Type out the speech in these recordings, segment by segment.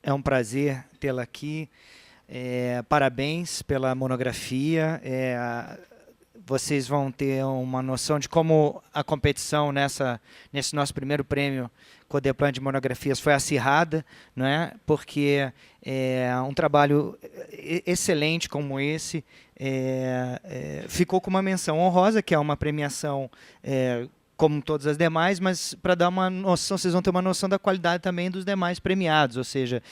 é um prazer tê-la aqui. Parabéns pela monografia. Vocês vão ter uma noção de como a competição nesse nosso primeiro prêmio Codeplan de monografias foi acirrada, não é? Porque um trabalho excelente como esse ficou com uma menção honrosa, que é uma premiação como todas as demais, mas para dar uma noção, vocês vão ter uma noção da qualidade também dos demais premiados, ou seja,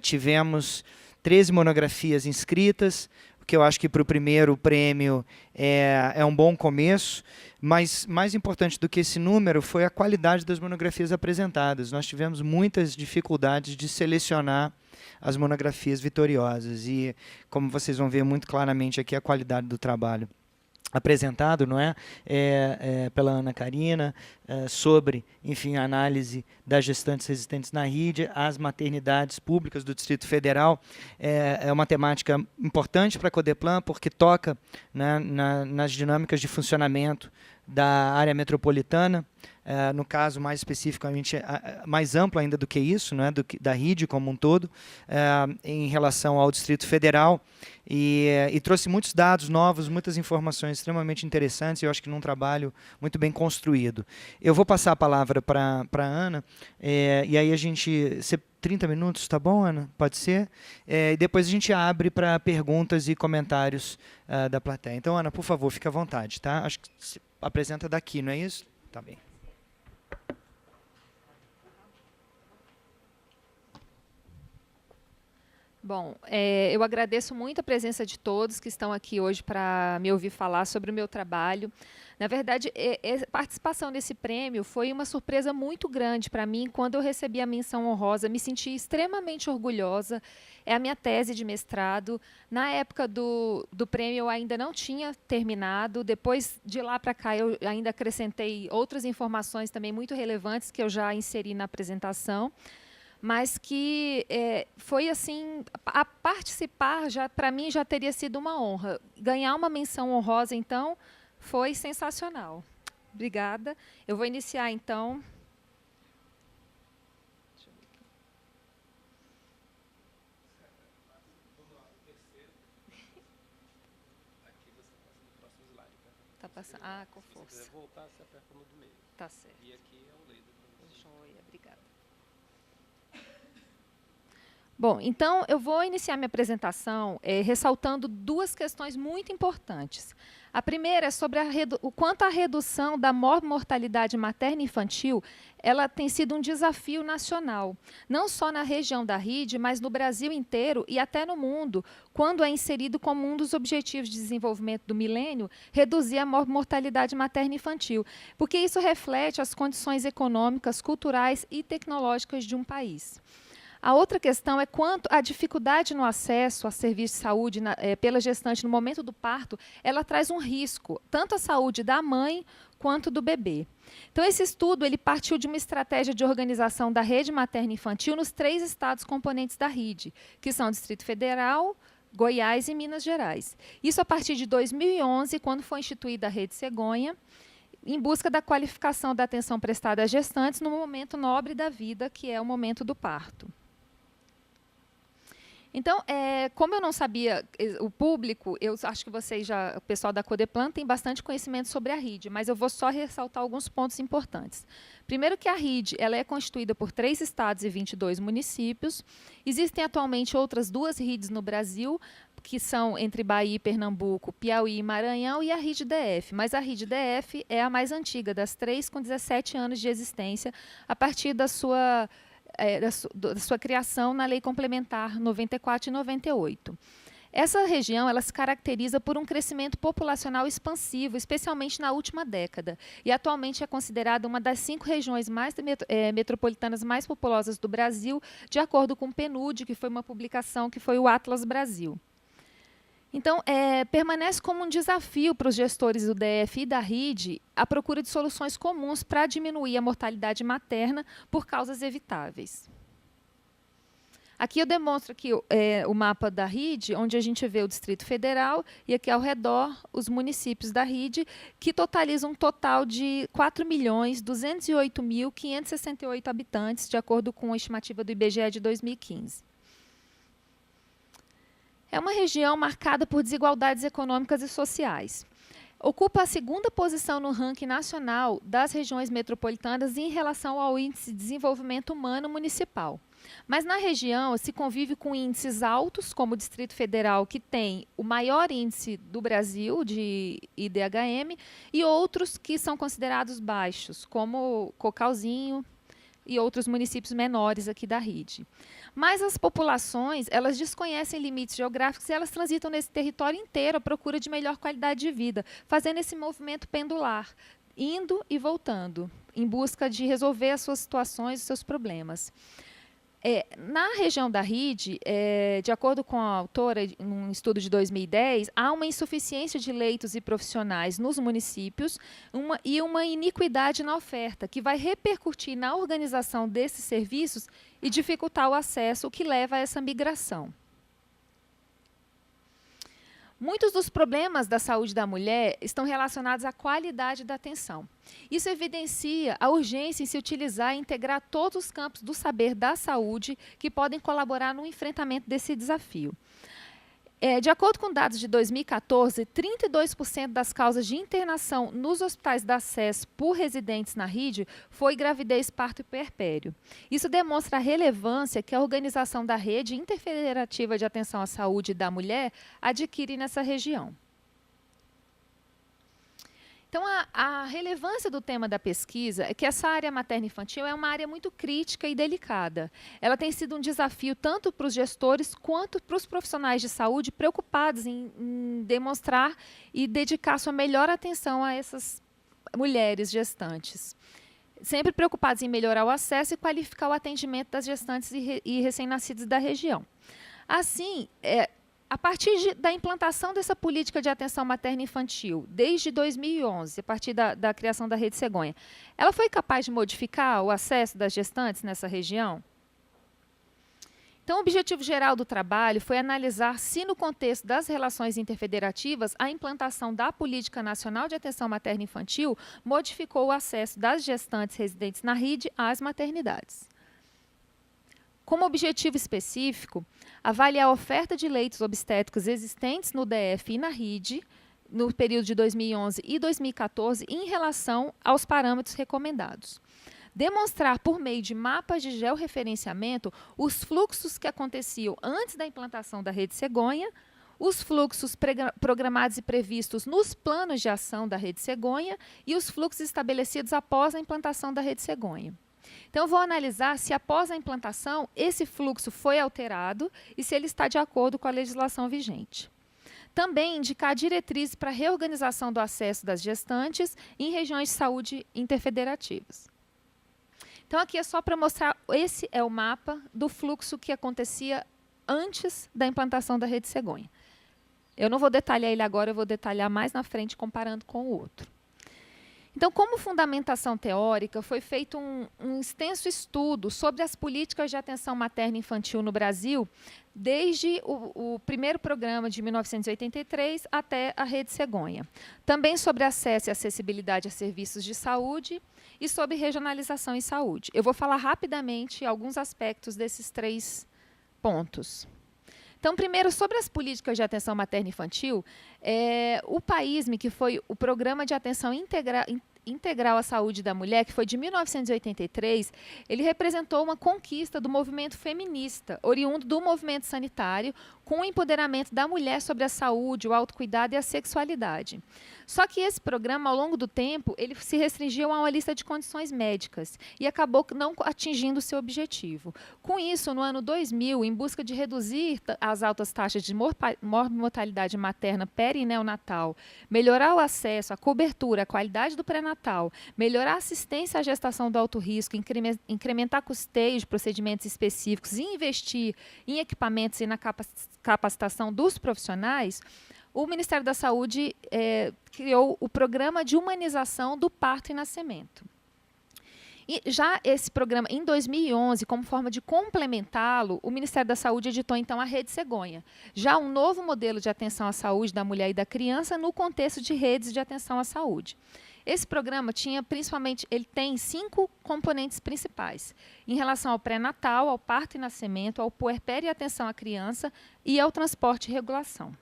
tivemos 13 monografias inscritas, que eu acho que para o primeiro prêmio é um bom começo, mas mais importante do que esse número foi a qualidade das monografias apresentadas. Nós tivemos muitas dificuldades de selecionar as monografias vitoriosas e, como vocês vão ver muito claramente aqui, a qualidade do trabalho apresentado, não é? Pela Ana Karina, sobre, enfim, a análise das gestantes resistentes na RID, as maternidades públicas do Distrito Federal. É uma temática importante para a Codeplan, porque toca, né, nas dinâmicas de funcionamento da área metropolitana, no caso, mais especificamente, mais amplo ainda do que isso, né, da RID como um todo, em relação ao Distrito Federal, e trouxe muitos dados novos, muitas informações extremamente interessantes, e eu acho que num trabalho muito bem construído. Eu vou passar a palavra para a Ana, e aí a gente... 30 minutos, tá bom, Ana? Pode ser? E depois a gente abre para perguntas e comentários da plateia. Então, Ana, por favor, fique à vontade, tá? Acho que se apresenta daqui, não é isso? Tá bem. Bom, eu agradeço muito a presença de todos que estão aqui hoje para me ouvir falar sobre o meu trabalho. Na verdade, a participação nesse prêmio foi uma surpresa muito grande para mim. Quando eu recebi a menção honrosa, me senti extremamente orgulhosa. É a minha tese de mestrado. Na época do prêmio, eu ainda não tinha terminado. Depois, de lá para cá, eu ainda acrescentei outras informações também muito relevantes que eu já inseri na apresentação, mas que foi assim, a participar já para mim já teria sido uma honra. Ganhar uma menção honrosa, então, foi sensacional. Obrigada. Eu vou iniciar, então. Tá passando. Ah, com força. Se quiser voltar, você aperta no do meio. Tá certo. E aqui é o laser. Joia, obrigada. Bom, então eu vou iniciar minha apresentação ressaltando duas questões muito importantes. A primeira é sobre o quanto a redução da mortalidade materna e infantil ela tem sido um desafio nacional, não só na região da RID, mas no Brasil inteiro e até no mundo, quando é inserido como um dos objetivos de desenvolvimento do milênio, reduzir a mortalidade materna e infantil, porque isso reflete as condições econômicas, culturais e tecnológicas de um país. A outra questão é quanto a dificuldade no acesso a serviços de saúde pela gestante no momento do parto, ela traz um risco, tanto à saúde da mãe quanto do bebê. Então, esse estudo ele partiu de uma estratégia de organização da rede materna infantil nos 3 estados componentes da RID, que são o Distrito Federal, Goiás e Minas Gerais. Isso a partir de 2011, quando foi instituída a Rede Cegonha, em busca da qualificação da atenção prestada às gestantes no momento nobre da vida, que é o momento do parto. Então, como eu não sabia o público, eu acho que o pessoal da Codeplan tem bastante conhecimento sobre a RID, mas eu vou só ressaltar alguns pontos importantes. Primeiro que a RID ela é constituída por 3 estados e 22 municípios. Existem atualmente outras 2 RIDs no Brasil, que são entre Bahia, Pernambuco, Piauí e Maranhão, e a RID-DF. Mas a RID-DF é a mais antiga das 3, com 17 anos de existência, a partir da sua criação na Lei Complementar 94 e 98. Essa região ela se caracteriza por um crescimento populacional expansivo, especialmente na última década, e atualmente é considerada uma das 5 regiões metropolitanas mais populosas do Brasil, de acordo com o PNUD, que foi uma publicação que foi o Atlas Brasil. Então, permanece como um desafio para os gestores do DF e da RID a procura de soluções comuns para diminuir a mortalidade materna por causas evitáveis. Aqui eu demonstro aqui, o mapa da RID, onde a gente vê o Distrito Federal e aqui ao redor os municípios da RID, que totalizam um total de 4.208.568 habitantes, de acordo com a estimativa do IBGE de 2015. É uma região marcada por desigualdades econômicas e sociais. Ocupa a segunda posição no ranking nacional das regiões metropolitanas em relação ao Índice de Desenvolvimento Humano Municipal. Mas na região se convive com índices altos, como o Distrito Federal, que tem o maior índice do Brasil de IDHM, e outros que são considerados baixos, como Cocalzinho e outros municípios menores aqui da RID. Mas as populações, elas desconhecem limites geográficos e elas transitam nesse território inteiro à procura de melhor qualidade de vida, fazendo esse movimento pendular, indo e voltando, em busca de resolver as suas situações, os seus problemas. Na região da RID, de acordo com a autora, num estudo de 2010, há uma insuficiência de leitos e profissionais nos municípios e uma iniquidade na oferta, que vai repercutir na organização desses serviços e dificultar o acesso, o que leva a essa migração. Muitos dos problemas da saúde da mulher estão relacionados à qualidade da atenção. Isso evidencia a urgência em se utilizar e integrar todos os campos do saber da saúde que podem colaborar no enfrentamento desse desafio. De acordo com dados de 2014, 32% das causas de internação nos hospitais da SES por residentes na RID foi gravidez, parto e puerpério. Isso demonstra a relevância que a organização da Rede Interfederativa de Atenção à Saúde da Mulher adquire nessa região. Então, a relevância do tema da pesquisa é que essa área materno-infantil é uma área muito crítica e delicada. Ela tem sido um desafio tanto para os gestores quanto para os profissionais de saúde preocupados em demonstrar e dedicar sua melhor atenção a essas mulheres gestantes. Sempre preocupados em melhorar o acesso e qualificar o atendimento das gestantes e recém-nascidos da região. Assim, a partir da implantação dessa política de atenção materno-infantil, desde 2011, a partir da criação da Rede Cegonha, ela foi capaz de modificar o acesso das gestantes nessa região? Então, o objetivo geral do trabalho foi analisar se, no contexto das relações interfederativas, a implantação da Política Nacional de Atenção Materno-Infantil modificou o acesso das gestantes residentes na RID às maternidades. Como objetivo específico, avaliar a oferta de leitos obstétricos existentes no DF e na RID, no período de 2011 e 2014, em relação aos parâmetros recomendados. Demonstrar, por meio de mapas de georreferenciamento, os fluxos que aconteciam antes da implantação da Rede Cegonha, os fluxos programados e previstos nos planos de ação da Rede Cegonha e os fluxos estabelecidos após a implantação da Rede Cegonha. Então, eu vou analisar se, após a implantação, esse fluxo foi alterado e se ele está de acordo com a legislação vigente. Também indicar diretrizes para a reorganização do acesso das gestantes em regiões de saúde interfederativas. Então, aqui é só para mostrar, esse é o mapa do fluxo que acontecia antes da implantação da Rede Cegonha. Eu não vou detalhar ele agora, eu vou detalhar mais na frente, comparando com o outro. Então, como fundamentação teórica, foi feito um extenso estudo sobre as políticas de atenção materno-infantil no Brasil, desde o primeiro programa de 1983 até a Rede Cegonha. Também sobre acesso e acessibilidade a serviços de saúde e sobre regionalização em saúde. Eu vou falar rapidamente alguns aspectos desses 3 pontos. Então, primeiro, sobre as políticas de atenção materno-infantil, o PAISME, que foi o Programa de Atenção Integral à Saúde da Mulher, que foi de 1983, ele representou uma conquista do movimento feminista, oriundo do movimento sanitário, com o empoderamento da mulher sobre a saúde, o autocuidado e a sexualidade. Só que esse programa, ao longo do tempo, ele se restringiu a uma lista de condições médicas e acabou não atingindo o seu objetivo. Com isso, no ano 2000, em busca de reduzir as altas taxas de mortalidade materna peri e neonatal, melhorar o acesso, a cobertura, a qualidade do pré-natal, melhorar a assistência à gestação do alto risco, incrementar custeio de procedimentos específicos e investir em equipamentos e na capacitação dos profissionais, o Ministério da Saúde criou o Programa de Humanização do Parto e Nascimento. E já esse programa, em 2011, como forma de complementá-lo, o Ministério da Saúde editou, então, a Rede Cegonha. Já um novo modelo de atenção à saúde da mulher e da criança no contexto de redes de atenção à saúde. Esse programa tinha, principalmente, ele tem 5 componentes principais, em relação ao pré-natal, ao parto e nascimento, ao puerpério e atenção à criança e ao transporte e regulação.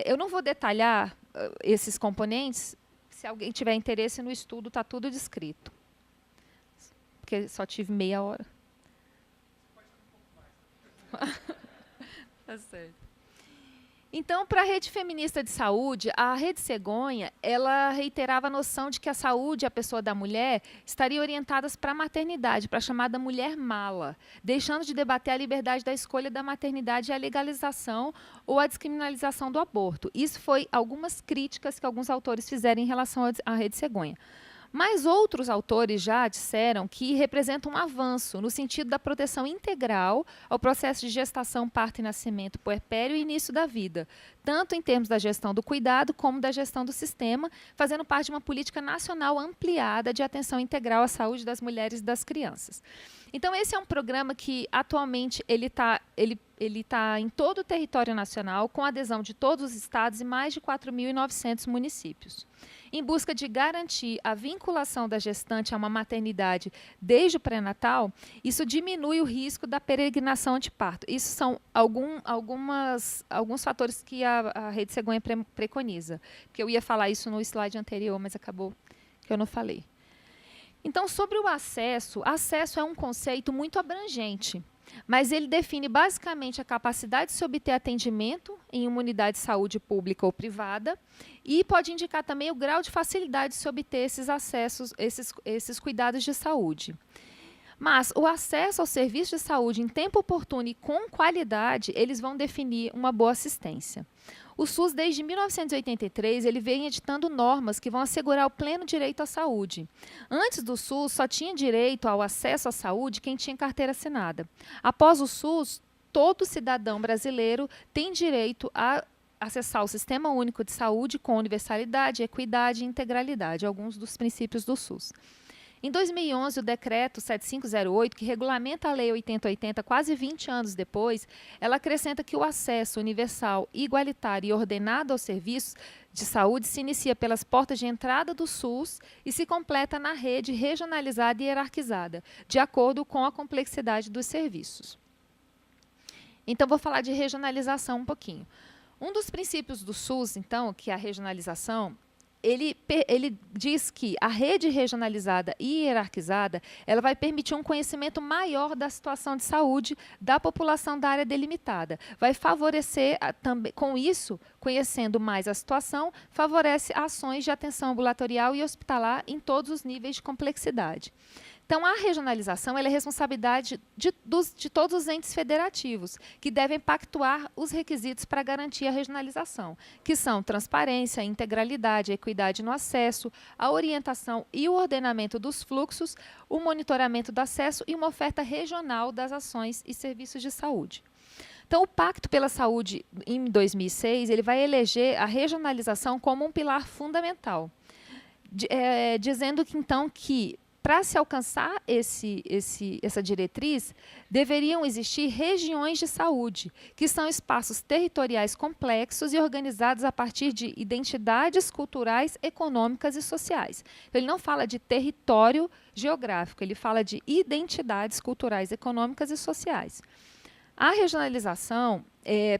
Eu não vou detalhar esses componentes, se alguém tiver interesse no estudo, está tudo descrito. Porque só tive meia hora. Tá certo. Então, para a Rede Feminista de Saúde, a Rede Cegonha, ela reiterava a noção de que a saúde e a pessoa da mulher estariam orientadas para a maternidade, para a chamada mulher mala, deixando de debater a liberdade da escolha da maternidade e a legalização ou a descriminalização do aborto. Isso foi algumas críticas que alguns autores fizeram em relação à Rede Cegonha. Mas outros autores já disseram que representa um avanço no sentido da proteção integral ao processo de gestação, parto e nascimento, puerpério e início da vida, tanto em termos da gestão do cuidado como da gestão do sistema, fazendo parte de uma política nacional ampliada de atenção integral à saúde das mulheres e das crianças. Então, esse é um programa que, atualmente, ele tá em todo o território nacional, com adesão de todos os estados e mais de 4.900 municípios. Em busca de garantir a vinculação da gestante a uma maternidade desde o pré-natal, isso diminui o risco da peregrinação anteparto. Isso são alguns fatores que a Rede Cegonha preconiza. Porque eu ia falar isso no slide anterior, mas acabou que eu não falei. Então, sobre o acesso é um conceito muito abrangente, mas ele define basicamente a capacidade de se obter atendimento em uma unidade de saúde pública ou privada e pode indicar também o grau de facilidade de se obter esses acessos, esses cuidados de saúde. Mas o acesso ao serviço de saúde em tempo oportuno e com qualidade, eles vão definir uma boa assistência. O SUS, desde 1983, ele vem editando normas que vão assegurar o pleno direito à saúde. Antes do SUS, só tinha direito ao acesso à saúde quem tinha carteira assinada. Após o SUS, todo cidadão brasileiro tem direito a acessar o Sistema Único de Saúde com universalidade, equidade e integralidade, alguns dos princípios do SUS. Em 2011, o decreto 7508, que regulamenta a Lei 8080, quase 20 anos depois, ela acrescenta que o acesso universal, igualitário e ordenado aos serviços de saúde se inicia pelas portas de entrada do SUS e se completa na rede regionalizada e hierarquizada, de acordo com a complexidade dos serviços. Então, vou falar de regionalização um pouquinho. Um dos princípios do SUS, então, que é a regionalização, ele diz que a rede regionalizada e hierarquizada ela vai permitir um conhecimento maior da situação de saúde da população da área delimitada. Vai favorecer, também, com isso, conhecendo mais a situação, favorece ações de atenção ambulatorial e hospitalar em todos os níveis de complexidade. Então, a regionalização ela é responsabilidade de todos os entes federativos, que devem pactuar os requisitos para garantir a regionalização, que são transparência, integralidade, equidade no acesso, a orientação e o ordenamento dos fluxos, o monitoramento do acesso e uma oferta regional das ações e serviços de saúde. Então, o Pacto pela Saúde, em 2006, ele vai eleger a regionalização como um pilar fundamental, dizendo que, então, que para se alcançar essa diretriz, deveriam existir regiões de saúde, que são espaços territoriais complexos e organizados a partir de identidades culturais, econômicas e sociais. Então, ele não fala de território geográfico, ele fala de identidades culturais, econômicas e sociais. A regionalização,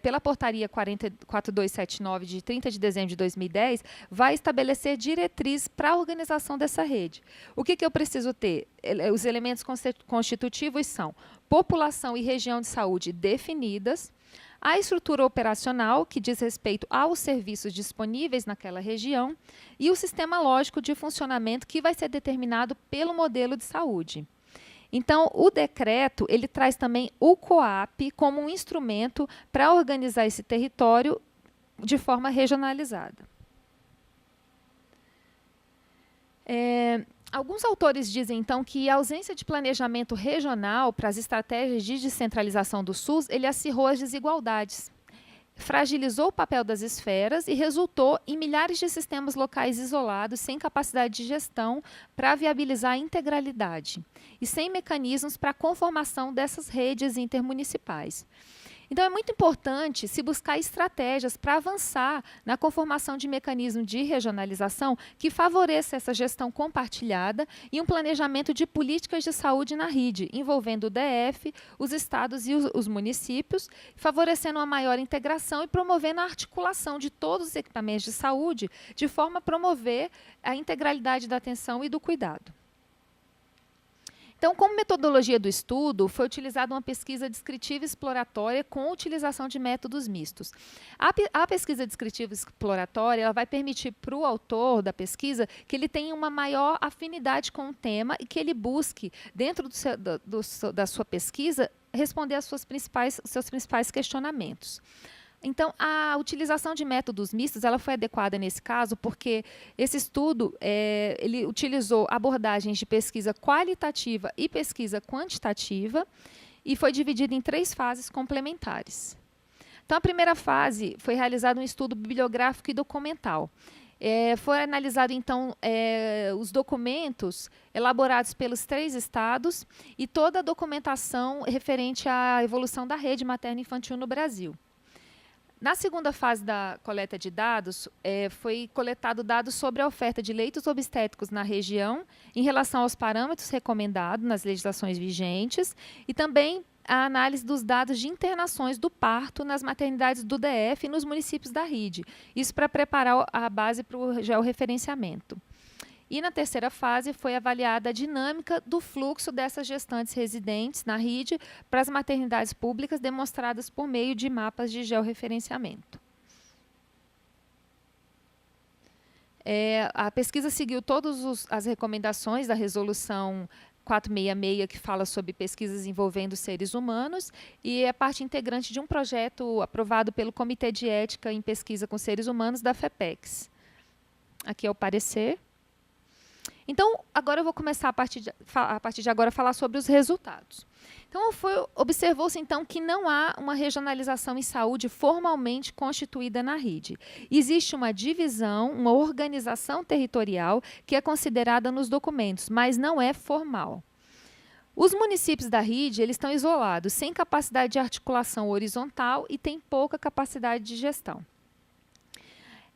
pela portaria 4279, de 30 de dezembro de 2010, vai estabelecer diretrizes para a organização dessa rede. O que eu preciso ter? Os elementos constitutivos são população e região de saúde definidas, a estrutura operacional, que diz respeito aos serviços disponíveis naquela região, e o sistema lógico de funcionamento, que vai ser determinado pelo modelo de saúde. Então, o decreto ele traz também o COAP como um instrumento para organizar esse território de forma regionalizada. Alguns autores dizem, então, que a ausência de planejamento regional para as estratégias de descentralização do SUS, ele acirrou as desigualdades. fragilizou o papel das esferas e resultou em milhares de sistemas locais isolados, sem capacidade de gestão para viabilizar a integralidade e sem mecanismos para a conformação dessas redes intermunicipais. Então, é muito importante se buscar estratégias para avançar na conformação de mecanismos de regionalização que favoreça essa gestão compartilhada e um planejamento de políticas de saúde na rede, envolvendo o DF, os estados e os municípios, favorecendo uma maior integração e promovendo a articulação de todos os equipamentos de saúde, de forma a promover a integralidade da atenção e do cuidado. Então, como metodologia do estudo, foi utilizada uma pesquisa descritiva e exploratória com utilização de métodos mistos. A pesquisa descritiva e exploratória ela vai permitir para o autor da pesquisa que ele tenha uma maior afinidade com o tema e que ele busque, dentro da sua pesquisa, responder aos seus principais questionamentos. Então, a utilização de métodos mistos ela foi adequada nesse caso porque esse estudo ele utilizou abordagens de pesquisa qualitativa e pesquisa quantitativa e foi dividido em 3 fases complementares. Então, a primeira fase foi realizado um estudo bibliográfico e documental. Foi analisado, então, os documentos elaborados pelos 3 estados e toda a documentação referente à evolução da rede materno-infantil no Brasil. Na segunda fase da coleta de dados, foi coletado dados sobre a oferta de leitos obstétricos na região, em relação aos parâmetros recomendados nas legislações vigentes, e também a análise dos dados de internações do parto nas maternidades do DF e nos municípios da RID. Isso para preparar a base para o georreferenciamento. E na terceira fase foi avaliada a dinâmica do fluxo dessas gestantes residentes na RID para as maternidades públicas, demonstradas por meio de mapas de georreferenciamento. A pesquisa seguiu todas as recomendações da resolução 466, que fala sobre pesquisas envolvendo seres humanos, e é parte integrante de um projeto aprovado pelo Comitê de Ética em Pesquisa com Seres Humanos da FEPEX. Aqui é o parecer. Então, agora eu vou começar a partir de agora a falar sobre os resultados. Então, observou-se então que não há uma regionalização em saúde formalmente constituída na RID. Existe uma divisão, uma organização territorial que é considerada nos documentos, mas não é formal. Os municípios da RID eles estão isolados, sem capacidade de articulação horizontal e têm pouca capacidade de gestão.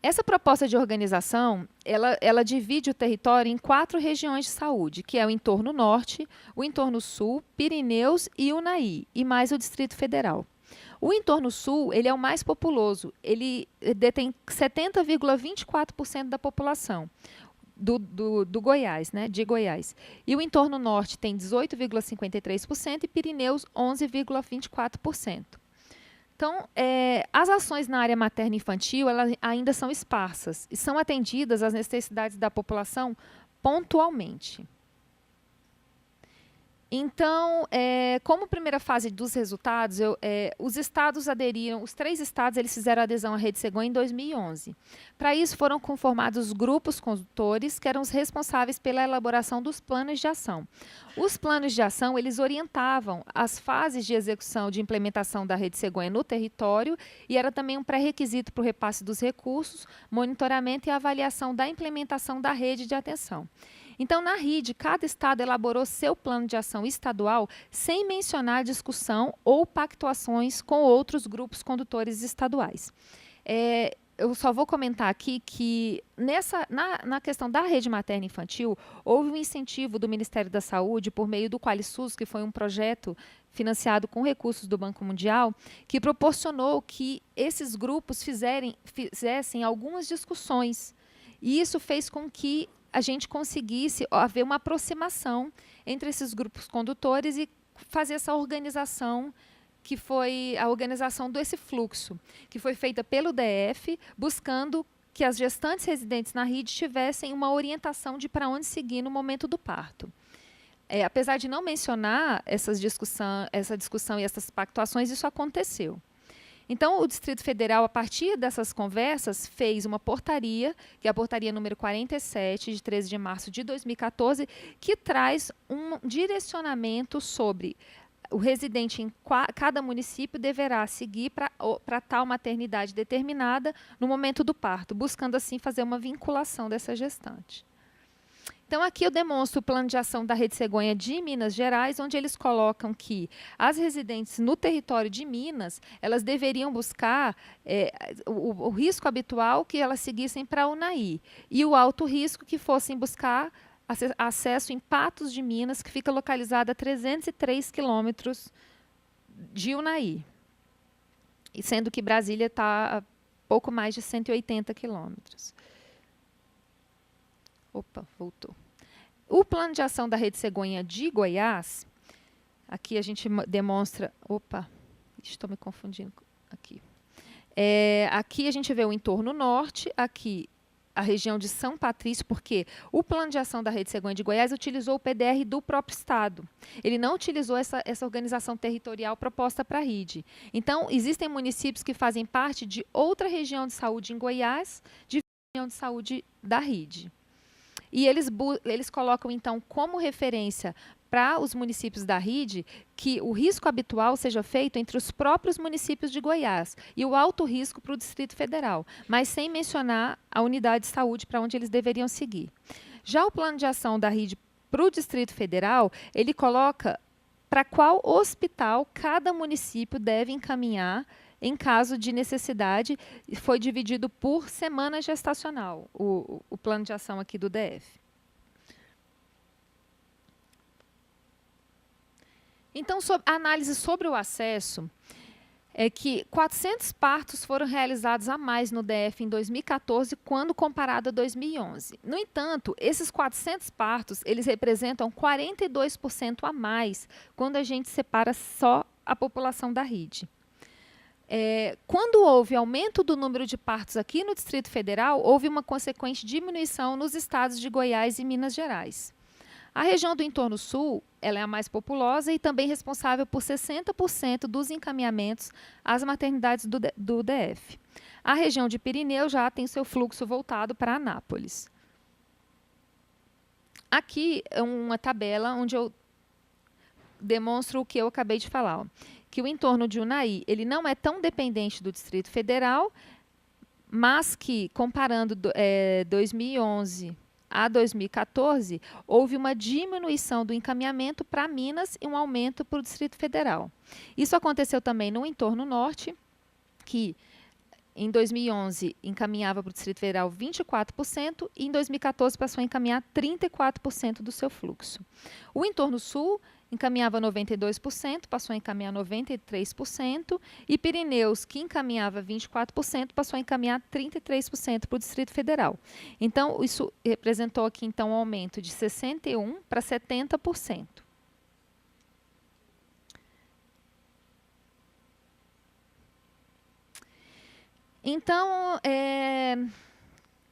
Essa proposta de organização, ela divide o território em 4 regiões de saúde, que é o entorno norte, o entorno sul, Pirineus e Unaí, e mais o Distrito Federal. O entorno sul ele é o mais populoso, ele detém 70,24% da população do Goiás, né, de Goiás. E o entorno norte tem 18,53% e Pirineus 11,24%. Então, as ações na área materno-infantil ainda são esparsas e são atendidas às necessidades da população pontualmente. Então, como primeira fase dos resultados, os estados aderiram, os 3 estados eles fizeram adesão à Rede Cegon em 2011. Para isso, foram conformados grupos condutores, que eram os responsáveis pela elaboração dos planos de ação. Os planos de ação eles orientavam as fases de execução de implementação da Rede Cegon no território e era também um pré-requisito para o repasse dos recursos, monitoramento e avaliação da implementação da rede de atenção. Então, na RID, cada estado elaborou seu plano de ação estadual sem mencionar discussão ou pactuações com outros grupos condutores estaduais. Eu só vou comentar aqui que na questão da rede materna infantil, houve um incentivo do Ministério da Saúde por meio do QualiSUS, que foi um projeto financiado com recursos do Banco Mundial, que proporcionou que esses grupos fizessem algumas discussões. E isso fez com que a gente conseguisse haver uma aproximação entre esses grupos condutores e fazer essa organização, que foi a organização desse fluxo, que foi feita pelo DF, buscando que as gestantes residentes na RID tivessem uma orientação de para onde seguir no momento do parto. Apesar de não mencionar essa discussão e essas pactuações, isso aconteceu. Então, o Distrito Federal, a partir dessas conversas, fez uma portaria, que é a portaria número 47, de 13 de março de 2014, que traz um direcionamento sobre o residente em cada município deverá seguir para tal maternidade determinada no momento do parto, buscando assim fazer uma vinculação dessa gestante. Então, aqui eu demonstro o plano de ação da Rede Cegonha de Minas Gerais, onde eles colocam que as residentes no território de Minas, elas deveriam buscar o risco habitual que elas seguissem para a UNAI, e o alto risco que fossem buscar acesso em Patos de Minas, que fica localizada a 303 quilômetros de UNAI, e sendo que Brasília está a pouco mais de 180 quilômetros. Opa, voltou. O plano de ação da Rede Cegonha de Goiás, aqui a gente demonstra... Opa, estou me confundindo aqui. Aqui a gente vê o entorno norte, aqui a região de São Patrício, porque o plano de ação da Rede Cegonha de Goiás utilizou o PDR do próprio Estado. Ele não utilizou essa organização territorial proposta para a RID. Então, existem municípios que fazem parte de outra região de saúde em Goiás, de região de saúde da RID. E eles colocam, então, como referência para os municípios da RID que o risco habitual seja feito entre os próprios municípios de Goiás e o alto risco para o Distrito Federal, mas sem mencionar a unidade de saúde para onde eles deveriam seguir. Já o plano de ação da RID para o Distrito Federal, ele coloca para qual hospital cada município deve encaminhar em caso de necessidade. Foi dividido por semana gestacional, o plano de ação aqui do DF. Então, a análise sobre o acesso é que 400 partos foram realizados a mais no DF em 2014, quando comparado a 2011. No entanto, esses 400 partos, eles representam 42% a mais quando a gente separa só a população da RID. Quando houve aumento do número de partos aqui no Distrito Federal, houve uma consequente diminuição nos estados de Goiás e Minas Gerais. A região do entorno sul, ela é a mais populosa e também responsável por 60% dos encaminhamentos às maternidades do DF. A região de Pirineu já tem seu fluxo voltado para Anápolis. Aqui é uma tabela onde eu demonstro o que eu acabei de falar, ó, que o entorno de Unai, ele não é tão dependente do Distrito Federal, mas que, comparando 2011 a 2014, houve uma diminuição do encaminhamento para Minas e um aumento para o Distrito Federal. Isso aconteceu também no entorno norte, que em 2011 encaminhava para o Distrito Federal 24% e em 2014 passou a encaminhar 34% do seu fluxo. O entorno sul encaminhava 92%, passou a encaminhar 93%, e Pirineus, que encaminhava 24%, passou a encaminhar 33% para o Distrito Federal. Então, isso representou aqui então, um aumento de 61% para 70%. Então,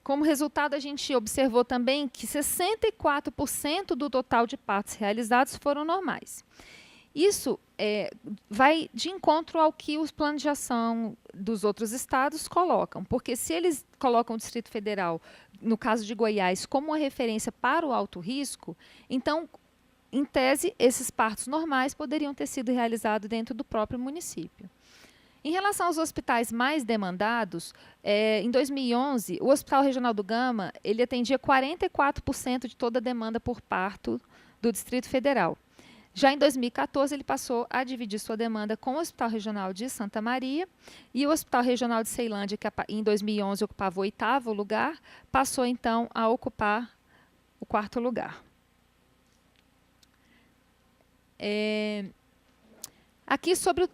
como resultado, a gente observou também que 64% do total de partos realizados foram normais. Isso vai de encontro ao que os planos de ação dos outros estados colocam, porque se eles colocam o Distrito Federal, no caso de Goiás, como uma referência para o alto risco, então, em tese, esses partos normais poderiam ter sido realizados dentro do próprio município. Em relação aos hospitais mais demandados, em 2011, o Hospital Regional do Gama ele atendia 44% de toda a demanda por parto do Distrito Federal. Já em 2014, ele passou a dividir sua demanda com o Hospital Regional de Santa Maria e o Hospital Regional de Ceilândia, que em 2011 ocupava o 8º lugar, passou então a ocupar o 4º lugar. Aqui sobre o...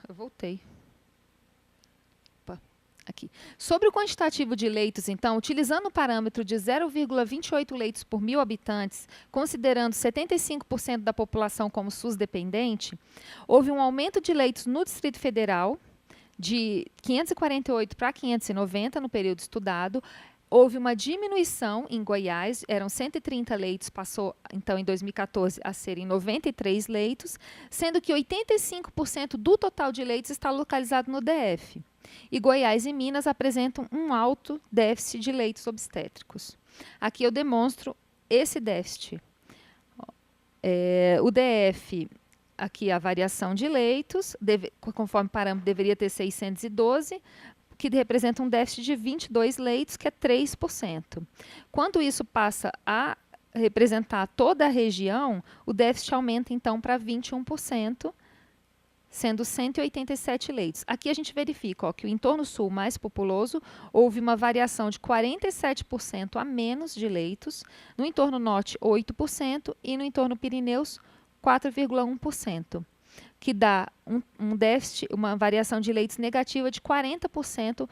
eu voltei. Aqui. Sobre o quantitativo de leitos, então, utilizando o parâmetro de 0,28 leitos por 1.000 habitantes, considerando 75% da população como SUS dependente, houve um aumento de leitos no Distrito Federal de 548 para 590 no período estudado. Houve uma diminuição em Goiás, eram 130 leitos, passou, então, em 2014, a serem 93 leitos, sendo que 85% do total de leitos está localizado no DF. E Goiás e Minas apresentam um alto déficit de leitos obstétricos. Aqui eu demonstro esse déficit. O DF aqui a variação de leitos, conforme parâmetro deveria ter 612, que representa um déficit de 22 leitos, que é 3%. Quando isso passa a representar toda a região, o déficit aumenta então para 21%, sendo 187 leitos. Aqui a gente verifica que o entorno sul mais populoso houve uma variação de 47% a menos de leitos, no entorno norte 8% e no entorno Pirineus 4,1%, que dá um déficit, uma variação de leitos negativa de 40%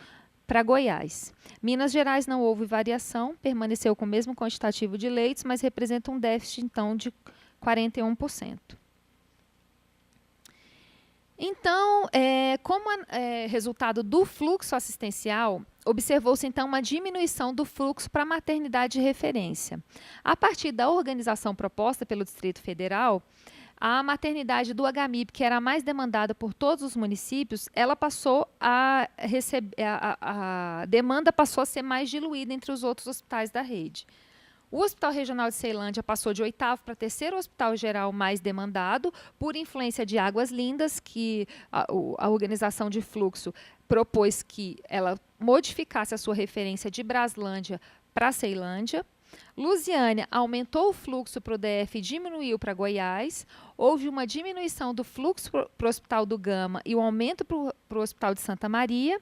para Goiás. Minas Gerais não houve variação, permaneceu com o mesmo quantitativo de leitos, mas representa um déficit então de 41%. Então, como resultado do fluxo assistencial, observou-se então uma diminuição do fluxo para a maternidade de referência. A partir da organização proposta pelo Distrito Federal, a maternidade do HMIP, que era a mais demandada por todos os municípios, ela passou a receber, a demanda passou a ser mais diluída entre os outros hospitais da rede. O Hospital Regional de Ceilândia passou de 8º para 3º hospital geral mais demandado, por influência de Águas Lindas, que a organização de fluxo propôs que ela modificasse a sua referência de Braslândia para Ceilândia. Lusiânia aumentou o fluxo para o DF e diminuiu para Goiás. Houve uma diminuição do fluxo para o Hospital do Gama e um aumento para o Hospital de Santa Maria.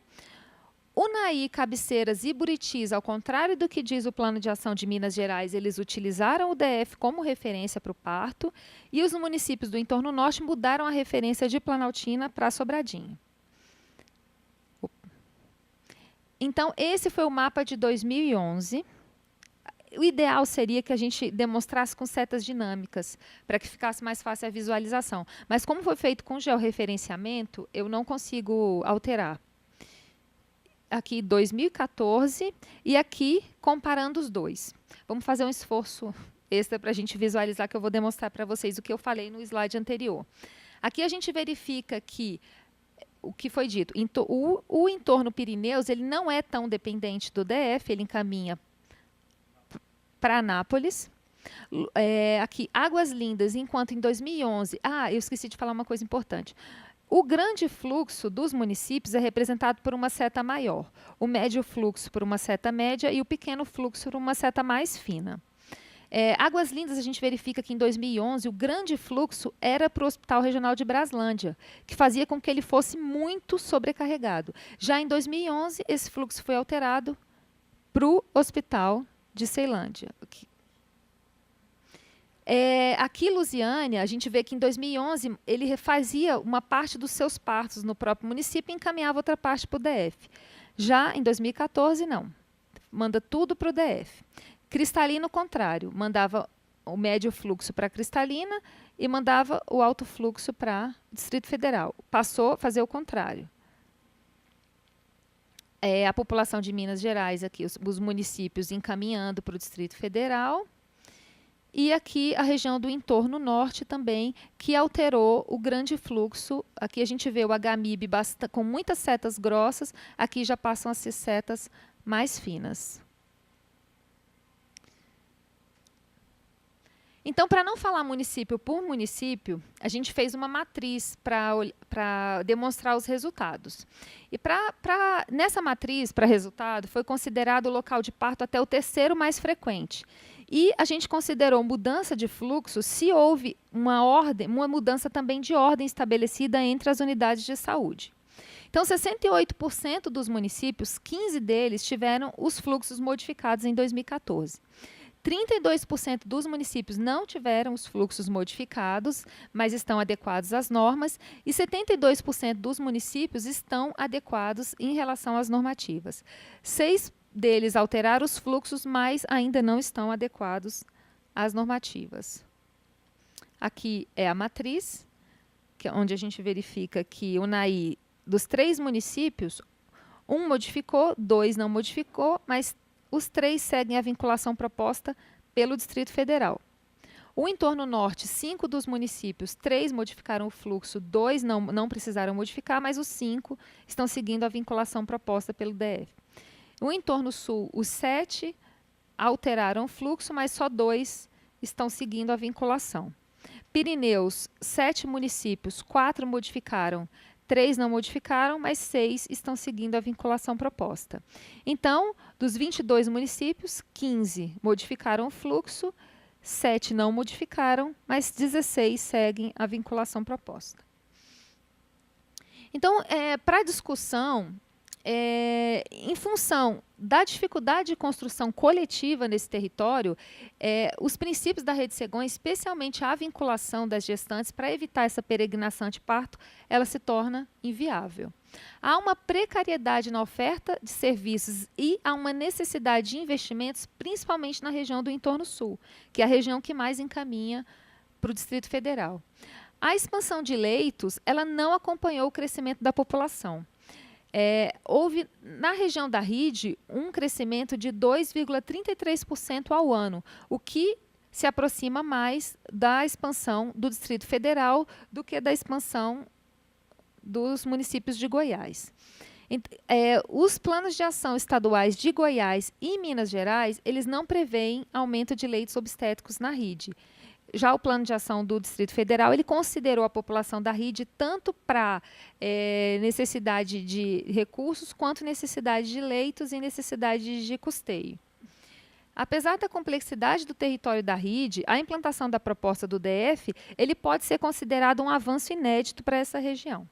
Unai, Cabeceiras e Buritis, ao contrário do que diz o Plano de Ação de Minas Gerais, eles utilizaram o DF como referência para o parto, e os municípios do entorno norte mudaram a referência de Planaltina para Sobradinho. Então, esse foi o mapa de 2011. O ideal seria que a gente demonstrasse com setas dinâmicas, para que ficasse mais fácil a visualização. Mas como foi feito com georreferenciamento, eu não consigo alterar. Aqui 2014 e aqui comparando os dois. Vamos fazer um esforço extra para a gente visualizar, que eu vou demonstrar para vocês o que eu falei no slide anterior. Aqui a gente verifica que o que foi dito, o entorno Pirineus ele não é tão dependente do DF, ele encaminha para Anápolis. Aqui, Águas Lindas, enquanto em 2011... eu esqueci de falar uma coisa importante. O grande fluxo dos municípios é representado por uma seta maior, o médio fluxo por uma seta média e o pequeno fluxo por uma seta mais fina. Águas Lindas, a gente verifica que em 2011 o grande fluxo era para o Hospital Regional de Braslândia, que fazia com que ele fosse muito sobrecarregado. Já em 2011, esse fluxo foi alterado para o Hospital de Ceilândia. Aqui, Lusiânia, a gente vê que em 2011 ele refazia uma parte dos seus partos no próprio município e encaminhava outra parte para o DF. Já em 2014, não. Manda tudo para o DF. Cristalina, o contrário. Mandava o médio fluxo para Cristalina e mandava o alto fluxo para o Distrito Federal. Passou a fazer o contrário. A população de Minas Gerais, aqui, os municípios encaminhando para o Distrito Federal. E aqui a região do entorno norte também, que alterou o grande fluxo. Aqui a gente vê o HMIB com muitas setas grossas, aqui já passam a ser setas mais finas. Então, para não falar município por município, a gente fez uma matriz para demonstrar os resultados. E nessa matriz, para resultado, foi considerado o local de parto até o 3º mais frequente. E a gente considerou mudança de fluxo se houve uma mudança também de ordem estabelecida entre as unidades de saúde. Então, 68% dos municípios, 15 deles, tiveram os fluxos modificados em 2014. 32% dos municípios não tiveram os fluxos modificados, mas estão adequados às normas, e 72% dos municípios estão adequados em relação às normativas. 6 deles alteraram os fluxos, mas ainda não estão adequados às normativas. Aqui é a matriz, onde a gente verifica que Unai, dos 3 municípios, 1 modificou, 2 não modificou, mas os 3 seguem a vinculação proposta pelo Distrito Federal. O entorno norte, 5 dos municípios, 3 modificaram o fluxo, 2 não precisaram modificar, mas os 5 estão seguindo a vinculação proposta pelo DF. O entorno sul, os 7 alteraram o fluxo, mas só 2 estão seguindo a vinculação. Pirineus, 7 municípios, 4 modificaram, 3 não modificaram, mas 6 estão seguindo a vinculação proposta. Então, dos 22 municípios, 15 modificaram o fluxo, 7 não modificaram, mas 16 seguem a vinculação proposta. Então, para a discussão, em função da dificuldade de construção coletiva nesse território, os princípios da Rede Segon, especialmente a vinculação das gestantes, para evitar essa peregrinação de parto, ela se torna inviável. Há uma precariedade na oferta de serviços e há uma necessidade de investimentos, principalmente na região do entorno sul, que é a região que mais encaminha para o Distrito Federal. A expansão de leitos, ela não acompanhou o crescimento da população. Houve, na região da RID, um crescimento de 2,33% ao ano, o que se aproxima mais da expansão do Distrito Federal do que da expansão dos municípios de Goiás. Os planos de ação estaduais de Goiás e Minas Gerais, eles não preveem aumento de leitos obstétricos na RID. Já o plano de ação do Distrito Federal, ele considerou a população da RID tanto para necessidade de recursos, quanto necessidade de leitos e necessidade de custeio. Apesar da complexidade do território da RID, a implantação da proposta do DF, ele pode ser considerado um avanço inédito para essa região.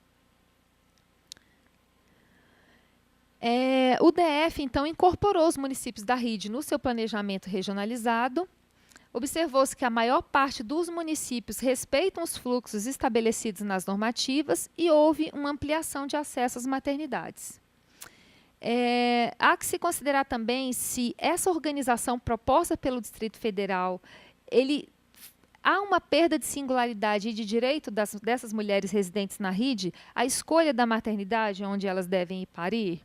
O DF, então, incorporou os municípios da RID no seu planejamento regionalizado. Observou-se que a maior parte dos municípios respeitam os fluxos estabelecidos nas normativas e houve uma ampliação de acesso às maternidades. Há que se considerar também se essa organização proposta pelo Distrito Federal, há uma perda de singularidade e de direito dessas mulheres residentes na RID, a escolha da maternidade onde elas devem ir parir.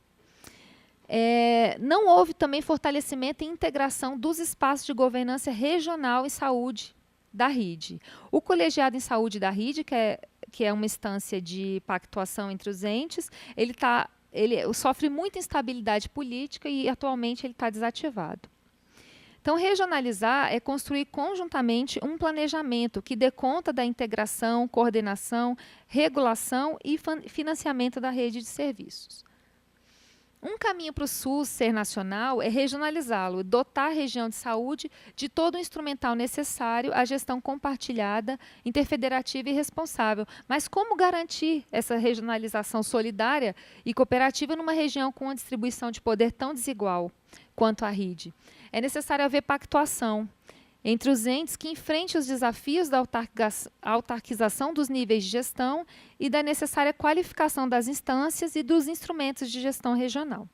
Não houve também fortalecimento e integração dos espaços de governança regional em saúde da RID. O colegiado em saúde da RID, que é uma instância de pactuação entre os entes, ele sofre muita instabilidade política e atualmente ele está desativado. Então, regionalizar é construir conjuntamente um planejamento que dê conta da integração, coordenação, regulação e financiamento da rede de serviços. Um caminho para o SUS ser nacional é regionalizá-lo, dotar a região de saúde de todo o instrumental necessário à gestão compartilhada, interfederativa e responsável. Mas como garantir essa regionalização solidária e cooperativa numa região com uma distribuição de poder tão desigual quanto a RID? É necessário haver pactuação entre os entes que enfrentem os desafios da autarquização dos níveis de gestão e da necessária qualificação das instâncias e dos instrumentos de gestão regional.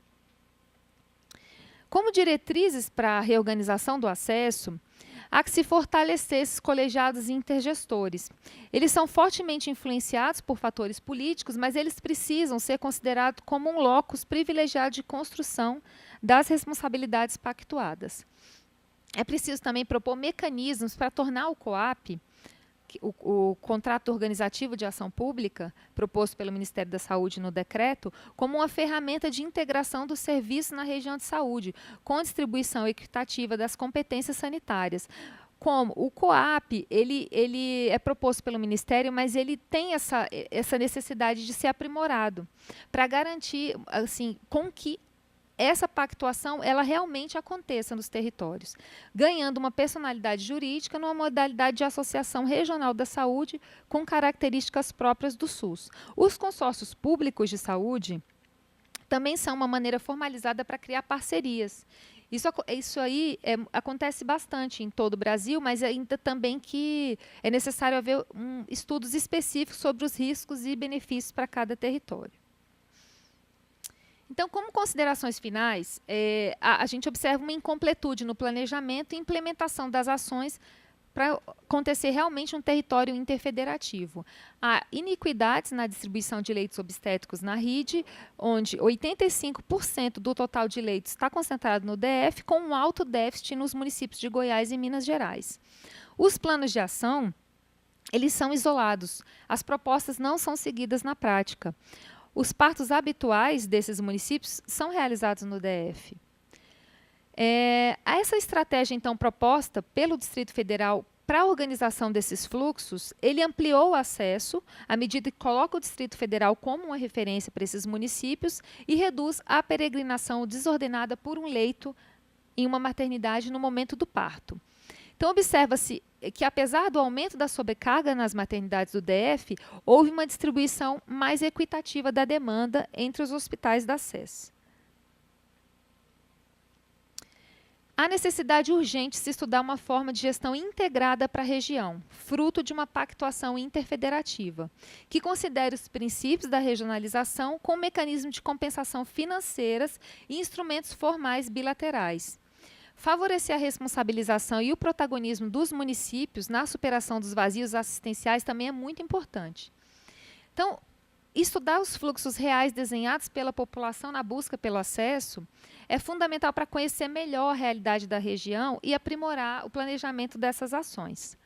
Como diretrizes para a reorganização do acesso, há que se fortalecer esses colegiados intergestores. Eles são fortemente influenciados por fatores políticos, mas eles precisam ser considerados como um locus privilegiado de construção das responsabilidades pactuadas. É preciso também propor mecanismos para tornar o COAP, o Contrato Organizativo de Ação Pública, proposto pelo Ministério da Saúde no decreto, como uma ferramenta de integração dos serviços na região de saúde, com distribuição equitativa das competências sanitárias. Como o COAP, ele é proposto pelo Ministério, mas ele tem essa necessidade de ser aprimorado, para garantir assim, com que essa pactuação ela realmente aconteça nos territórios, ganhando uma personalidade jurídica numa modalidade de associação regional da saúde com características próprias do SUS. Os consórcios públicos de saúde também são uma maneira formalizada para criar parcerias. Isso aí acontece bastante em todo o Brasil, mas ainda também que é necessário haver estudos específicos sobre os riscos e benefícios para cada território. Então, como considerações finais, a gente observa uma incompletude no planejamento e implementação das ações para acontecer realmente um território interfederativo. Há iniquidades na distribuição de leitos obstétricos na RID, onde 85% do total de leitos está concentrado no DF, com um alto déficit nos municípios de Goiás e Minas Gerais. Os planos de ação, eles são isolados, as propostas não são seguidas na prática. Os partos habituais desses municípios são realizados no DF. Essa estratégia, então, proposta pelo Distrito Federal para a organização desses fluxos, ele ampliou o acesso, à medida que coloca o Distrito Federal como uma referência para esses municípios e reduz a peregrinação desordenada por um leito em uma maternidade no momento do parto. Então, observa-se que, apesar do aumento da sobrecarga nas maternidades do DF, houve uma distribuição mais equitativa da demanda entre os hospitais da SES. Há necessidade urgente de se estudar uma forma de gestão integrada para a região, fruto de uma pactuação interfederativa, que considere os princípios da regionalização com mecanismos de compensação financeiras e instrumentos formais bilaterais. Favorecer a responsabilização e o protagonismo dos municípios na superação dos vazios assistenciais também é muito importante. Então, estudar os fluxos reais desenhados pela população na busca pelo acesso é fundamental para conhecer melhor a realidade da região e aprimorar o planejamento dessas ações.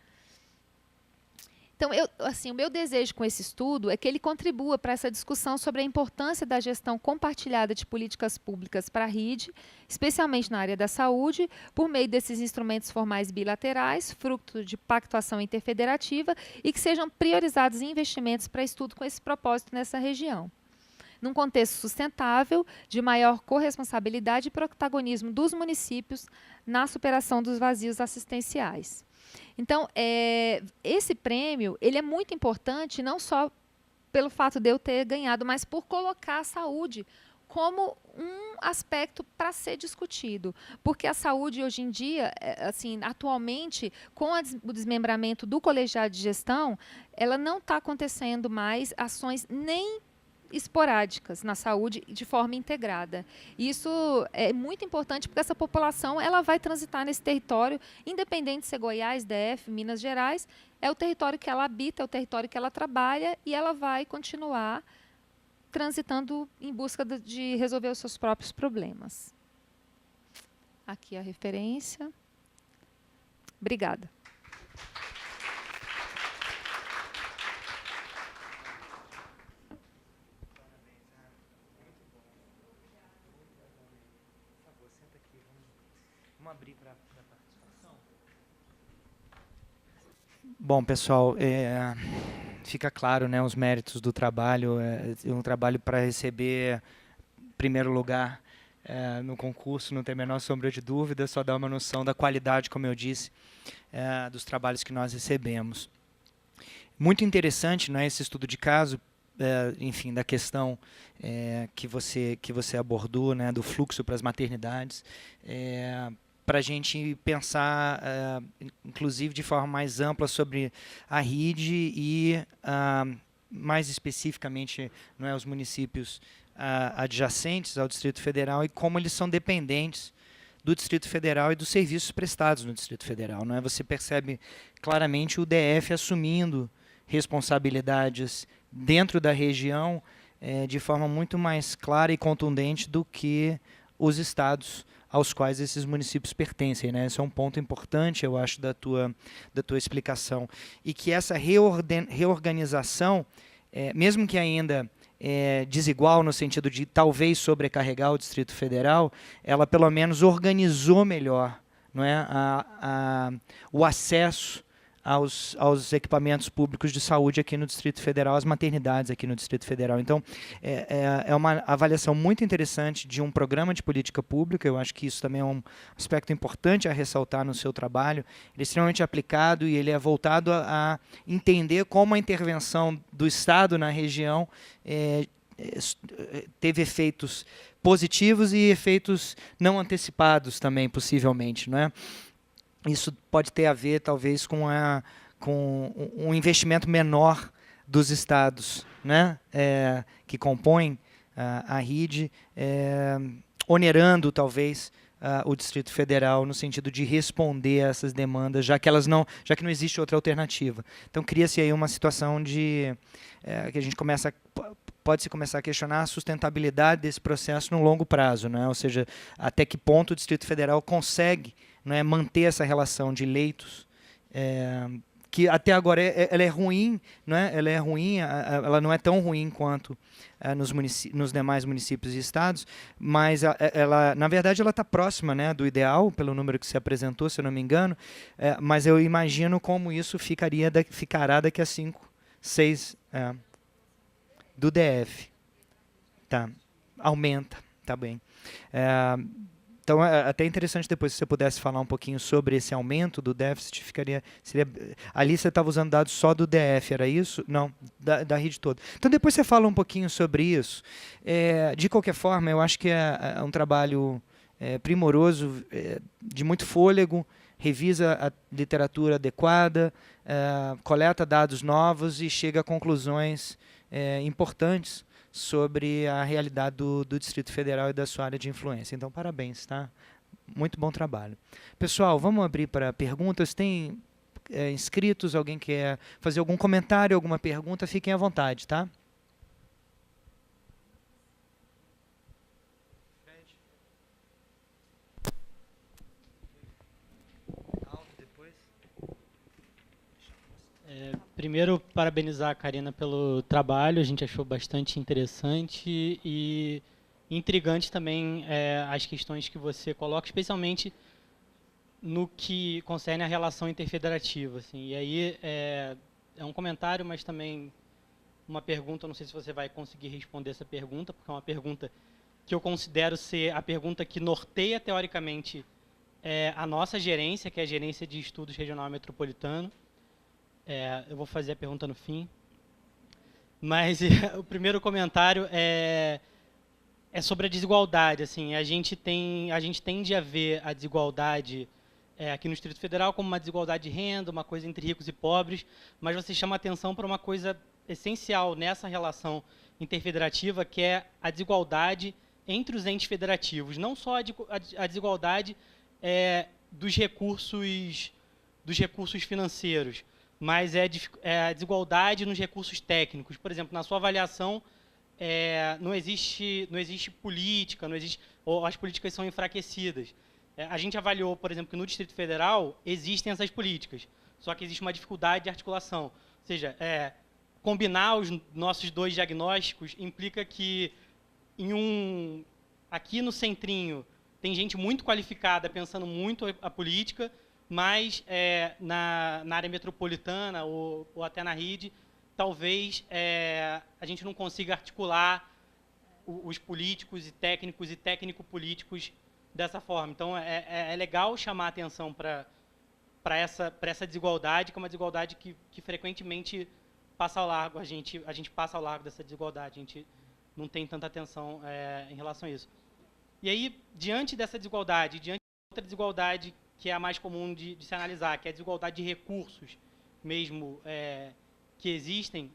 Então, o meu desejo com esse estudo é que ele contribua para essa discussão sobre a importância da gestão compartilhada de políticas públicas para a RID, especialmente na área da saúde, por meio desses instrumentos formais bilaterais, fruto de pactuação interfederativa, e que sejam priorizados investimentos para estudo com esse propósito nessa região. Num contexto sustentável, de maior corresponsabilidade e protagonismo dos municípios na superação dos vazios assistenciais. Então, esse prêmio ele é muito importante, não só pelo fato de eu ter ganhado, mas por colocar a saúde como um aspecto para ser discutido. Porque a saúde, hoje em dia, assim, atualmente, com o desmembramento do colegiado de gestão, ela não está acontecendo mais ações nem esporádicas na saúde de forma integrada. Isso é muito importante porque essa população ela vai transitar nesse território, independente de ser Goiás, DF, Minas Gerais, é o território que ela habita, é o território que ela trabalha e ela vai continuar transitando em busca de resolver os seus próprios problemas. Aqui a referência. Obrigada. Abrir para participação. Bom, pessoal, fica claro, né, os méritos do trabalho. É um trabalho para receber primeiro lugar no concurso, não tem a menor sombra de dúvida, só dá uma noção da qualidade, como eu disse, dos trabalhos que nós recebemos. Muito interessante, né, esse estudo de caso, enfim, da questão que você abordou, né, do fluxo para as maternidades, para a gente pensar, inclusive, de forma mais ampla sobre a RID e, mais especificamente, os municípios adjacentes ao Distrito Federal e como eles são dependentes do Distrito Federal e dos serviços prestados no Distrito Federal. Não é? Você percebe claramente o DF assumindo responsabilidades dentro da região de forma muito mais clara e contundente do que os estados aos quais esses municípios pertencem, né? Esse é um ponto importante, eu acho, da tua explicação. E que essa reorganização, mesmo que ainda desigual no sentido de talvez sobrecarregar o Distrito Federal, ela pelo menos organizou melhor, não é? O acesso aos equipamentos públicos de saúde aqui no Distrito Federal, às maternidades aqui no Distrito Federal. Então, é uma avaliação muito interessante de um programa de política pública. Eu acho que isso também é um aspecto importante a ressaltar no seu trabalho. Ele é extremamente aplicado e ele é voltado a entender como a intervenção do Estado na região teve efeitos positivos e efeitos não antecipados também, possivelmente, não é? Isso pode ter a ver, talvez, com um investimento menor dos estados, né, que compõem a RID, onerando, talvez, o Distrito Federal no sentido de responder a essas demandas, já que não existe outra alternativa. Então, cria-se aí uma situação que a gente pode-se começar a questionar a sustentabilidade desse processo no longo prazo, né? Ou seja, até que ponto o Distrito Federal consegue, não é, manter essa relação de leitos que até agora ela é ruim, não é? Ela é ruim, ela não é tão ruim quanto nos demais municípios e estados, mas ela, na verdade, ela está próxima, né, do ideal, pelo número que se apresentou, se eu não me engano, mas eu imagino como isso ficará daqui a 5, 6 do DF. Tá, aumenta, tá bem. Então, é até interessante depois se você pudesse falar um pouquinho sobre esse aumento do déficit, seria, ali você estava usando dados só do DF, era isso? Não, da rede toda. Então, depois você fala um pouquinho sobre isso. De qualquer forma, eu acho que é um trabalho primoroso, de muito fôlego, revisa a literatura adequada, coleta dados novos e chega a conclusões importantes sobre a realidade do Distrito Federal e da sua área de influência. Então, parabéns, tá? Muito bom trabalho. Pessoal, vamos abrir para perguntas. Tem inscritos? Alguém quer fazer algum comentário, alguma pergunta? Fiquem à vontade, tá? Primeiro, parabenizar a Karina pelo trabalho, a gente achou bastante interessante e intrigante também as questões que você coloca, especialmente no que concerne a relação interfederativa. Assim. E aí é um comentário, mas também uma pergunta, não sei se você vai conseguir responder essa pergunta, porque é uma pergunta que eu considero ser a pergunta que norteia, teoricamente, a nossa gerência, que é a Gerência de Estudos Regional e Metropolitano. Eu vou fazer a pergunta no fim. Mas o primeiro comentário é sobre a desigualdade. Assim, a gente tende a ver a desigualdade aqui no Distrito Federal como uma desigualdade de renda, uma coisa entre ricos e pobres, mas você chama atenção para uma coisa essencial nessa relação interfederativa, que é a desigualdade entre os entes federativos. Não só a desigualdade dos recursos financeiros, mas a desigualdade nos recursos técnicos. Por exemplo, na sua avaliação, não existe política, ou as políticas são enfraquecidas. A gente avaliou, por exemplo, que no Distrito Federal existem essas políticas, só que existe uma dificuldade de articulação. Ou seja, combinar os nossos dois diagnósticos implica que aqui no centrinho tem gente muito qualificada pensando muito a política, mas na área metropolitana ou até na rede, talvez a gente não consiga articular os políticos e técnico-políticos dessa forma. Então, é legal chamar a atenção para essa desigualdade, que é uma desigualdade que frequentemente passa ao largo. A gente passa ao largo dessa desigualdade, a gente não tem tanta atenção em relação a isso. E aí, diante dessa desigualdade, diante de outra desigualdade que é a mais comum de se analisar, que é a desigualdade de recursos mesmo que existem,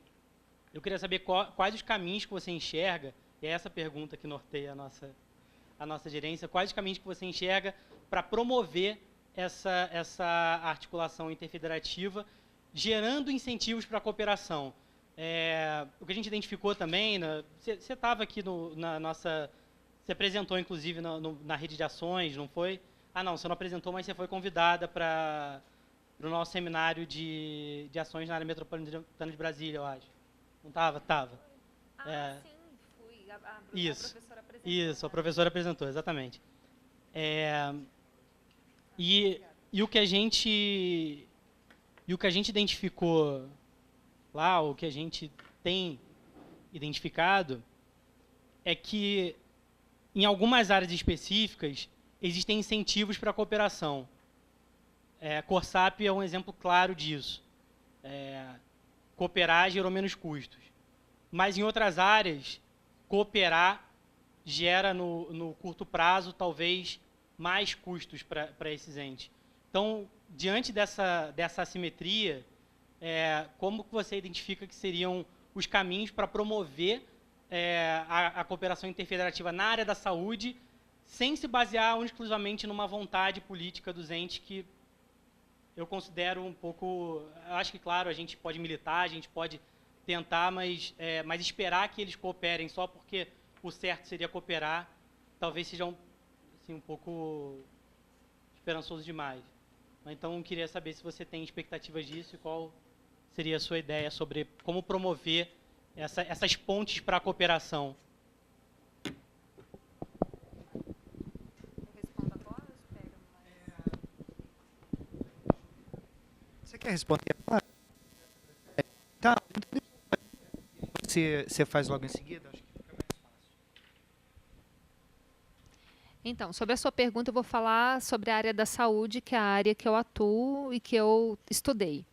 eu queria saber quais os caminhos que você enxerga, e é essa pergunta que norteia a nossa gerência, quais os caminhos que você enxerga para promover essa articulação interfederativa, gerando incentivos para a cooperação. O que a gente identificou também, você estava aqui na nossa... Você apresentou, inclusive, na rede de ações, não foi? Ah, não, você não apresentou, mas você foi convidada para o nosso seminário de ações na área metropolitana de Brasília, eu acho. Não estava? Estava. Sim, fui. A professora apresentou. Isso, a professora apresentou, exatamente. E o que a gente identificou lá, o que a gente tem identificado, é que em algumas áreas específicas existem incentivos para a cooperação. Corsap é um exemplo claro disso. Cooperar gerou menos custos. Mas em outras áreas, cooperar gera no curto prazo talvez mais custos para esses entes. Então, diante dessa assimetria, como que você identifica que seriam os caminhos para promover a cooperação interfederativa na área da saúde, sem se basear exclusivamente numa vontade política dos entes que eu considero um pouco... Eu acho que, claro, a gente pode militar, a gente pode tentar, mas esperar que eles cooperem só porque o certo seria cooperar, talvez seja um pouco esperançoso demais. Então, eu queria saber se você tem expectativas disso e qual seria a sua ideia sobre como promover essas pontes para a cooperação. Você quer responder agora? Tá. Você faz logo em seguida? Acho que fica mais fácil. Então, sobre a sua pergunta, eu vou falar sobre a área da saúde, que é a área que eu atuo e que eu estudei.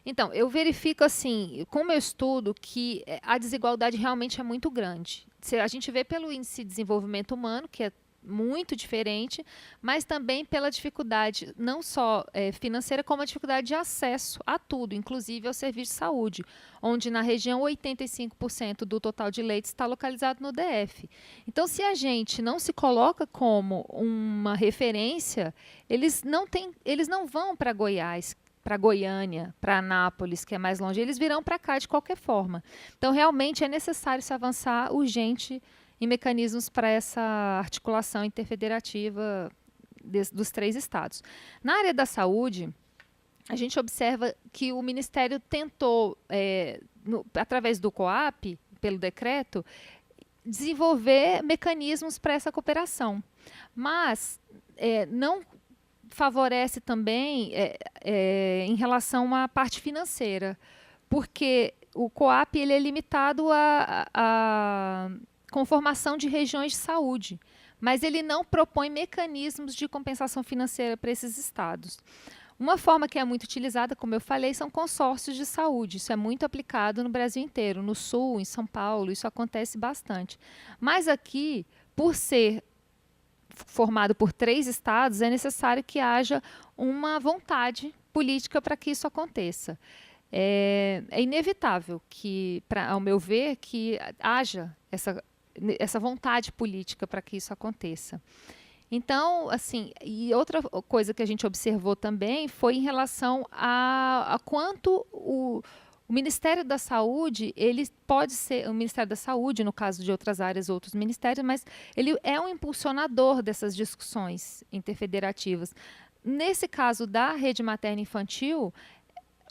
Então, eu verifico, assim, com o meu estudo, que a desigualdade realmente é muito grande. A gente vê pelo índice de desenvolvimento humano, que é muito diferente, mas também pela dificuldade, não só financeira, como a dificuldade de acesso a tudo, inclusive ao serviço de saúde, onde na região 85% do total de leitos está localizado no DF. Então, se a gente não se coloca como uma referência, eles não vão para Goiás, para Goiânia, para Anápolis, que é mais longe, eles virão para cá de qualquer forma. Então, realmente é necessário se avançar urgente em mecanismos para essa articulação interfederativa dos 3 estados. Na área da saúde, a gente observa que o Ministério tentou, através do COAP, pelo decreto, desenvolver mecanismos para essa cooperação. Mas não favorece também em relação à parte financeira, porque o COAP ele é limitado a conformação de regiões de saúde, mas ele não propõe mecanismos de compensação financeira para esses estados. Uma forma que é muito utilizada, como eu falei, são consórcios de saúde. Isso é muito aplicado no Brasil inteiro, no Sul, em São Paulo, isso acontece bastante. Mas aqui, por ser formado por 3 estados, é necessário que haja uma vontade política para que isso aconteça. É inevitável que, ao meu ver, que haja essa vontade política para que isso aconteça. Então, assim, e outra coisa que a gente observou também foi em relação a quanto o Ministério da Saúde, ele pode ser, o Ministério da Saúde, no caso de outras áreas, outros ministérios, mas ele é um impulsionador dessas discussões interfederativas. Nesse caso da rede materna infantil,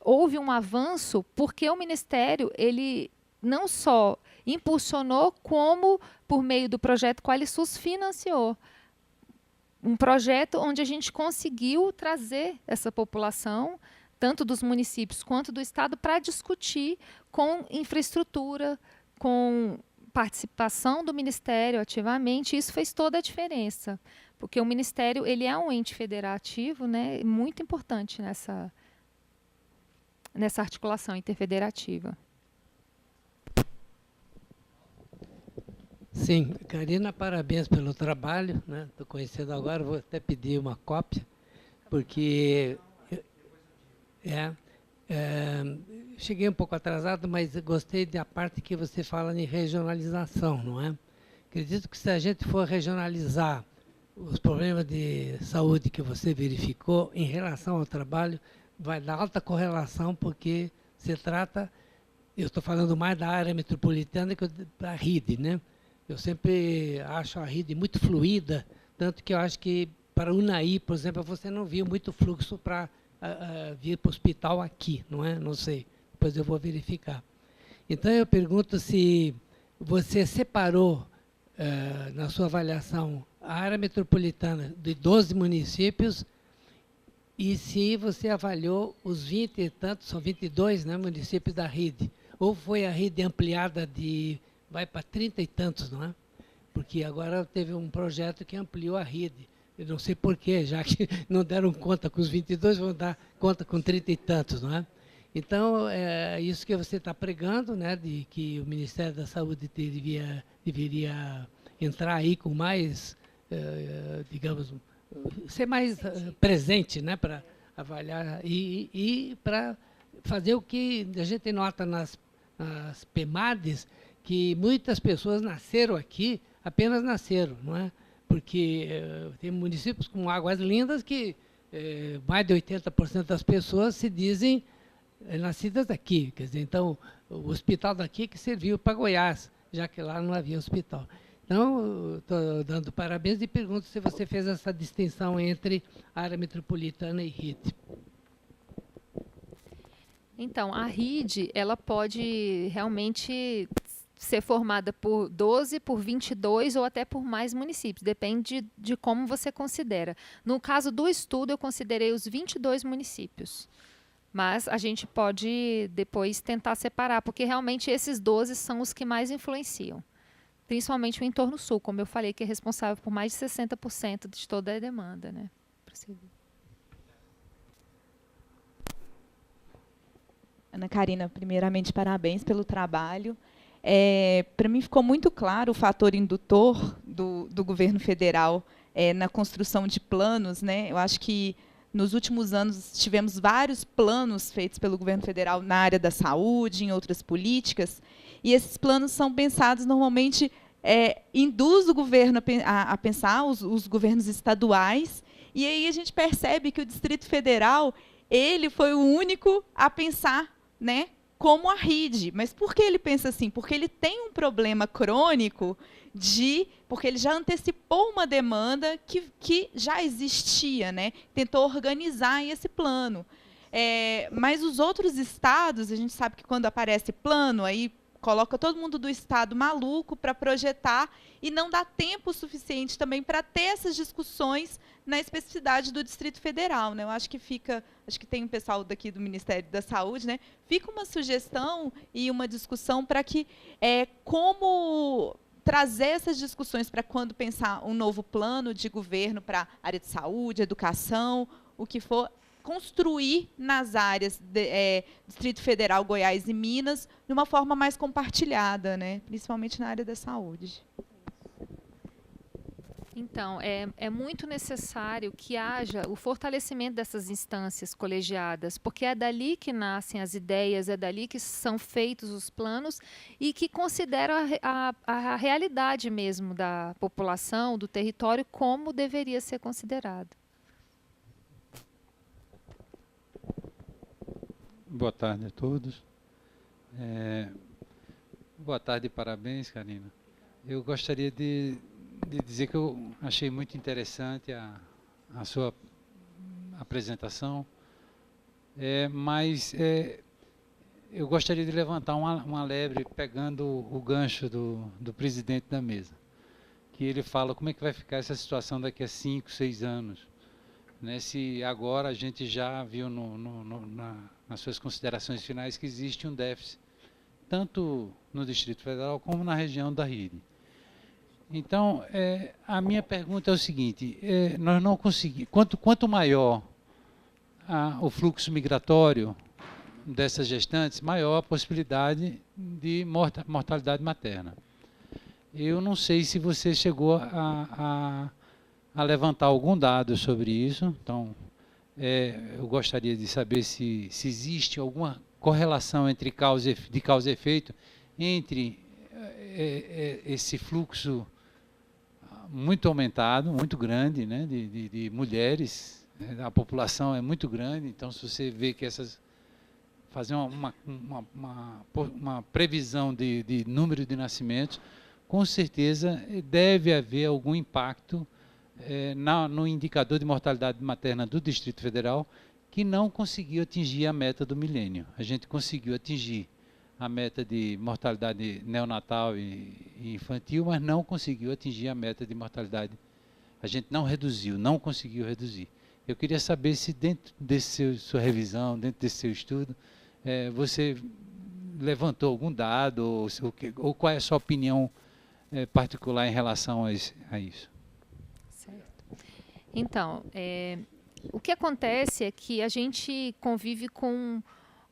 houve um avanço porque o Ministério, ele não só impulsionou, como, por meio do projeto QualiSUS, financiou um projeto onde a gente conseguiu trazer essa população, tanto dos municípios quanto do Estado, para discutir com infraestrutura, com participação do Ministério ativamente. Isso fez toda a diferença, porque o Ministério ele é um ente federativo, né, muito importante nessa articulação interfederativa. Sim, Karina, parabéns pelo trabalho, né? Estou conhecendo agora, vou até pedir uma cópia, porque cheguei um pouco atrasado, mas gostei da parte que você fala em regionalização, não é? Acredito que se a gente for regionalizar os problemas de saúde que você verificou em relação ao trabalho, vai dar alta correlação, porque se trata, eu estou falando mais da área metropolitana que da RIDE, né? Eu sempre acho a rede muito fluida, tanto que eu acho que para Unai, por exemplo, você não viu muito fluxo para vir para o hospital aqui, não é? Não sei, depois eu vou verificar. Então, eu pergunto se você separou, na sua avaliação, a área metropolitana de 12 municípios e se você avaliou os 20 e tantos, são 22, né, municípios da rede, ou foi a rede ampliada vai para 30 e tantos, não é? Porque agora teve um projeto que ampliou a rede. Eu não sei porquê, já que não deram conta com os 22, vão dar conta com 30 e tantos, não é? Então, é isso que você está pregando, né, de que o Ministério da Saúde deveria entrar aí com mais, digamos, ser mais presente, né, para avaliar e para fazer o que a gente nota nas PEMADs, que muitas pessoas nasceram aqui, apenas nasceram, não é? Porque tem municípios com águas lindas que mais de 80% das pessoas se dizem nascidas aqui. Quer dizer, então, o hospital daqui que serviu para Goiás, já que lá não havia hospital. Então, estou dando parabéns e pergunto se você fez essa distinção entre área metropolitana e RID. Então, a RID, ela pode realmente ser formada por 12, por 22 ou até por mais municípios, depende de como você considera. No caso do estudo, eu considerei os 22 municípios, mas a gente pode depois tentar separar, porque realmente esses 12 são os que mais influenciam, principalmente o entorno sul, como eu falei, que é responsável por mais de 60% de toda a demanda, né? Ana Karina, primeiramente, parabéns pelo trabalho. Para mim ficou muito claro o fator indutor do governo federal na construção de planos, né? Eu acho que nos últimos anos tivemos vários planos feitos pelo governo federal na área da saúde, em outras políticas, e esses planos são pensados normalmente, induz o governo a pensar, os governos estaduais, e aí a gente percebe que o Distrito Federal ele foi o único a pensar, né, como a RID. Mas por que ele pensa assim? Porque ele tem um problema crônico porque ele já antecipou uma demanda que já existia, né? Tentou organizar esse plano. Mas os outros estados, a gente sabe que quando aparece plano, aí coloca todo mundo do estado maluco para projetar e não dá tempo suficiente também para ter essas discussões na especificidade do Distrito Federal, né? Eu acho que tem um pessoal daqui do Ministério da Saúde, né? Fica uma sugestão e uma discussão para que como trazer essas discussões para quando pensar um novo plano de governo para a área de saúde, educação, o que for, construir nas áreas Distrito Federal, Goiás e Minas de uma forma mais compartilhada, né? Principalmente na área da saúde. Então, é muito necessário que haja o fortalecimento dessas instâncias colegiadas, porque é dali que nascem as ideias, é dali que são feitos os planos e que consideram a realidade mesmo da população, do território, como deveria ser considerado. Boa tarde a todos. Boa tarde e parabéns, Karina. Eu gostaria de dizer que eu achei muito interessante a sua apresentação, mas eu gostaria de levantar uma lebre pegando o gancho do presidente da mesa, que ele fala como é que vai ficar essa situação daqui a 5, 6 anos. Né, se agora a gente já viu nas suas considerações finais que existe um déficit, tanto no Distrito Federal como na região da RID. Então, a minha pergunta é o seguinte, nós não conseguimos, quanto maior o fluxo migratório dessas gestantes, maior a possibilidade de mortalidade materna. Eu não sei se você chegou a levantar algum dado sobre isso, então eu gostaria de saber se existe alguma correlação entre causa e efeito entre esse fluxo muito aumentado, muito grande, né, de mulheres, a população é muito grande, então se você vê que fazer uma previsão de número de nascimentos, com certeza deve haver algum impacto no indicador de mortalidade materna do Distrito Federal, que não conseguiu atingir a meta do milênio. A gente conseguiu atingir a meta de mortalidade neonatal e infantil, mas não conseguiu atingir a meta de mortalidade. A gente não conseguiu reduzir. Eu queria saber se dentro sua revisão, dentro desse seu estudo, você levantou algum dado, ou qual é a sua opinião particular em relação a isso. Então, o que acontece é que a gente convive com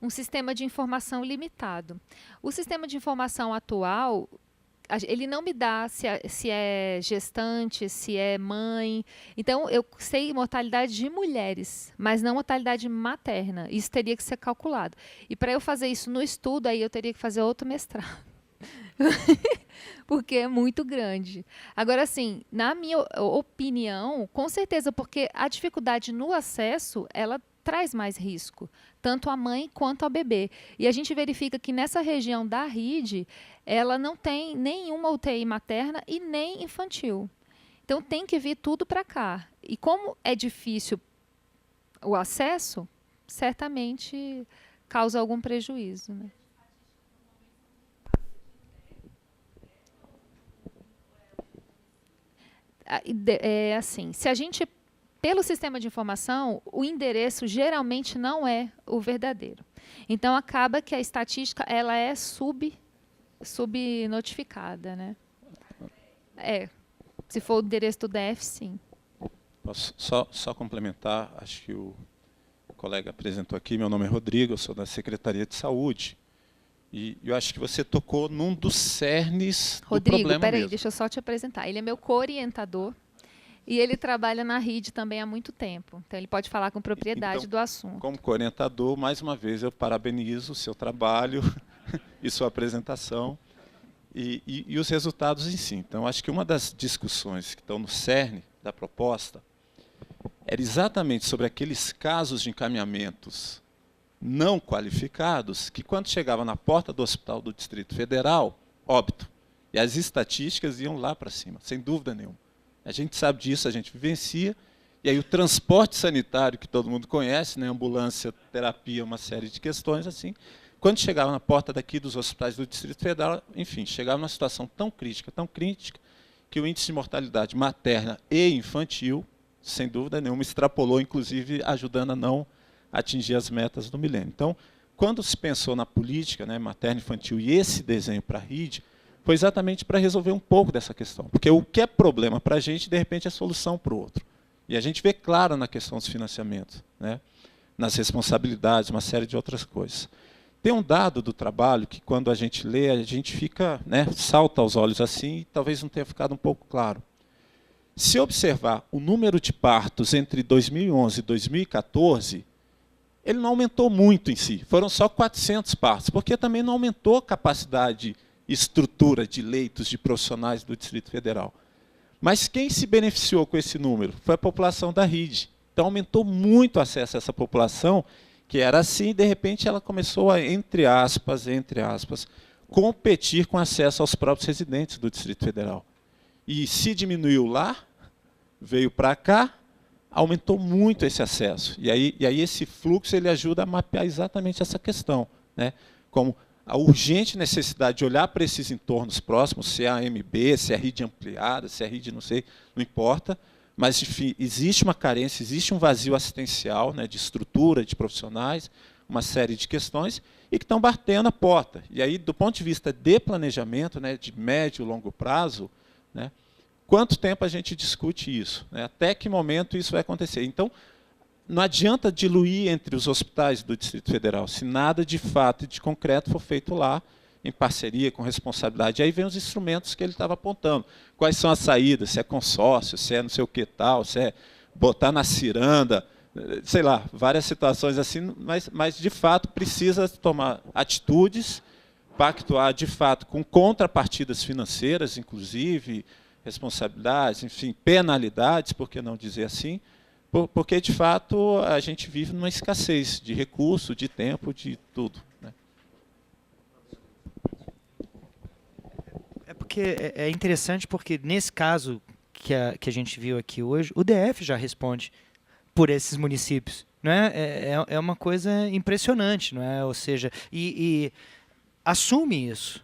um sistema de informação limitado. O sistema de informação atual, ele não me dá se é gestante, se é mãe. Então, eu sei mortalidade de mulheres, mas não mortalidade materna. Isso teria que ser calculado. E para eu fazer isso no estudo, aí eu teria que fazer outro mestrado. Porque é muito grande. Agora, assim, na minha opinião, com certeza, porque a dificuldade no acesso, ela traz mais risco, tanto à mãe quanto ao bebê. E a gente verifica que nessa região da RID, ela não tem nenhuma UTI materna e nem infantil. Então, tem que vir tudo para cá. E como é difícil o acesso, certamente causa algum prejuízo, né? Assim, se a gente, pelo sistema de informação, o endereço geralmente não é o verdadeiro. Então, acaba que a estatística ela é subnotificada, né? Se for o endereço do DF, sim. Posso só complementar, acho que o colega apresentou aqui, meu nome é Rodrigo, eu sou da Secretaria de Saúde, e eu acho que você tocou num dos cernes do Rodrigo, problema peraí, mesmo. deixa eu só te apresentar. Ele é meu co-orientador e ele trabalha na RID também há muito tempo. Então, ele pode falar com propriedade Então, do assunto. Como co-orientador, mais uma vez, eu parabenizo o seu trabalho e sua apresentação e os resultados em si. Então, acho que uma das discussões que estão no cerne da proposta era exatamente sobre aqueles casos de encaminhamentos não qualificados que, quando chegava na porta do Hospital do Distrito Federal, óbito. E as estatísticas iam lá para cima, sem dúvida nenhuma. A gente sabe disso, a gente vivencia. E aí o transporte sanitário, que todo mundo conhece, né, ambulância, terapia, uma série de questões assim, quando chegava na porta daqui dos hospitais do Distrito Federal, enfim, chegava numa situação tão crítica, que o índice de mortalidade materna e infantil, sem dúvida nenhuma, extrapolou, inclusive ajudando a não atingir as metas do milênio. Então, quando se pensou na política, né, materno-infantil e esse desenho para a RID, foi exatamente para resolver um pouco dessa questão. Porque o que é problema para a gente, de repente, é solução para o outro. E a gente vê claro na questão dos financiamentos, né, nas responsabilidades, uma série de outras coisas. Tem um dado do trabalho que, quando a gente lê, a gente fica, né, salta aos olhos assim, e talvez não tenha ficado um pouco claro. Se observar o número de partos entre 2011 e 2014, ele não aumentou muito em si. Foram só 400 partos, porque também não aumentou a capacidade e estrutura de leitos de profissionais do Distrito Federal. Mas quem se beneficiou com esse número foi a população da RID. Então, aumentou muito o acesso a essa população, que era assim, e de repente ela começou a, entre aspas, competir com acesso aos próprios residentes do Distrito Federal. E se diminuiu lá, veio para cá, aumentou muito esse acesso. E aí esse fluxo ele ajuda a mapear exatamente essa questão, né? Como a urgente necessidade de olhar para esses entornos próximos, se é a AMB, se é a rede ampliada, se é a rede, não sei, não importa, mas enfim, existe uma carência, existe um vazio assistencial, né, de estrutura, de profissionais, uma série de questões, e que estão batendo a porta. E aí, do ponto de vista de planejamento, né, de médio e longo prazo, né, quanto tempo a gente discute isso? Né? Até que momento isso vai acontecer? Então, não adianta diluir entre os hospitais do Distrito Federal, se nada de fato e de concreto for feito lá, em parceria, com responsabilidade. E aí vem os instrumentos que ele estava apontando. Quais são as saídas? Se é consórcio, se é não sei o que tal, se é botar na ciranda, sei lá, várias situações assim, mas de fato precisa tomar atitudes, pactuar de fato com contrapartidas financeiras, inclusive, responsabilidades, enfim, penalidades, por que não dizer assim, porque, de fato, a gente vive numa escassez de recurso, de tempo, de tudo. Né? É porque é interessante porque, nesse caso que a gente viu aqui hoje, o DF já responde por esses municípios. Não é? É uma coisa impressionante, não é? Ou seja, e assume isso.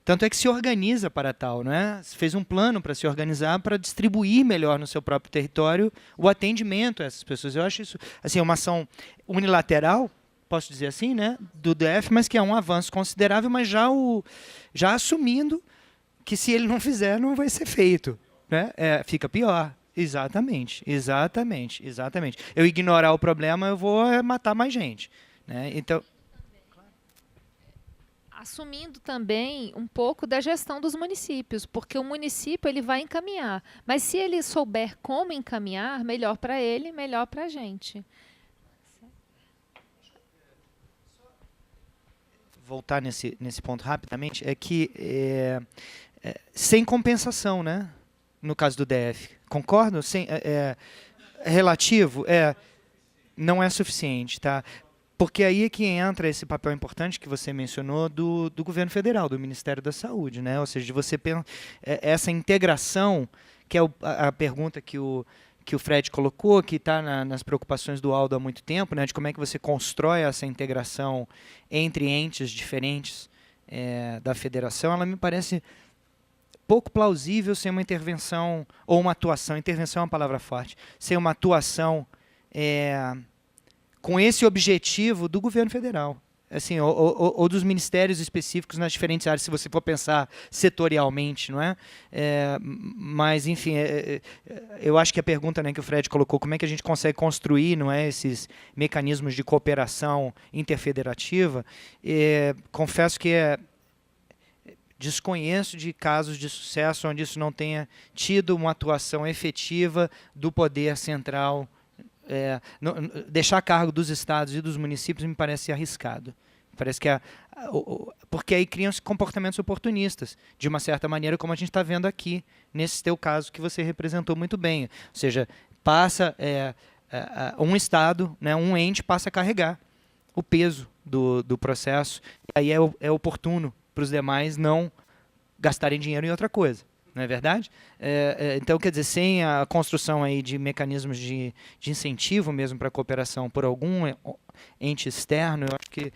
Tanto é que se organiza para tal, não é? Fez um plano para se organizar, para distribuir melhor no seu próprio território o atendimento a essas pessoas. Eu acho isso assim, uma ação unilateral, posso dizer assim, né, do DF, mas que é um avanço considerável, mas já assumindo que se ele não fizer, não vai ser feito. Né? Fica pior. Exatamente. Eu ignorar o problema, eu vou matar mais gente. Né? Então... Assumindo também um pouco da gestão dos municípios, porque o município ele vai encaminhar, mas se ele souber como encaminhar, melhor para ele, melhor para a gente. Voltar nesse ponto rapidamente, é que sem compensação, né? No caso do DF. Concordo? Relativo? não é suficiente, tá? Porque aí é que entra esse papel importante que você mencionou do governo federal, do Ministério da Saúde, né? Ou seja, de você essa integração, que é a pergunta que o Fred colocou, que está nas preocupações do Aldo há muito tempo, né? De como é que você constrói essa integração entre entes diferentes da federação, ela me parece pouco plausível sem uma intervenção ou uma atuação. Intervenção é uma palavra forte. Sem uma atuação com esse objetivo do governo federal, assim, ou dos ministérios específicos nas diferentes áreas, se você for pensar setorialmente, não é? Mas, enfim, eu acho que a pergunta, né, que o Fred colocou, como é que a gente consegue construir, não é, esses mecanismos de cooperação interfederativa, confesso que desconheço de casos de sucesso onde isso não tenha tido uma atuação efetiva do poder central. Deixar a cargo dos estados e dos municípios me parece arriscado. Parece que porque aí criam-se comportamentos oportunistas, de uma certa maneira, como a gente está vendo aqui, nesse teu caso que você representou muito bem. Ou seja, passa um estado, né, um ente passa a carregar o peso do processo, e aí é oportuno para os demais não gastarem dinheiro em outra coisa. Não é verdade? Então, quer dizer, sem a construção aí de mecanismos de incentivo mesmo para a cooperação por algum ente externo, eu acho que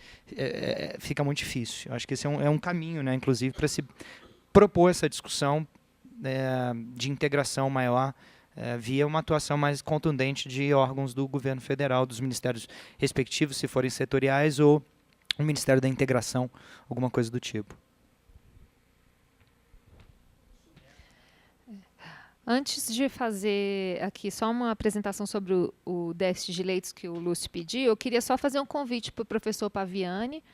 fica muito difícil. Eu acho que esse é um caminho, né, inclusive, para se propor essa discussão de integração maior via uma atuação mais contundente de órgãos do governo federal, dos ministérios respectivos, se forem setoriais, ou o Ministério da Integração, alguma coisa do tipo. Antes de fazer aqui só uma apresentação sobre o déficit de leitos que o Lúcio pediu, eu queria só fazer um convite para o professor Paviani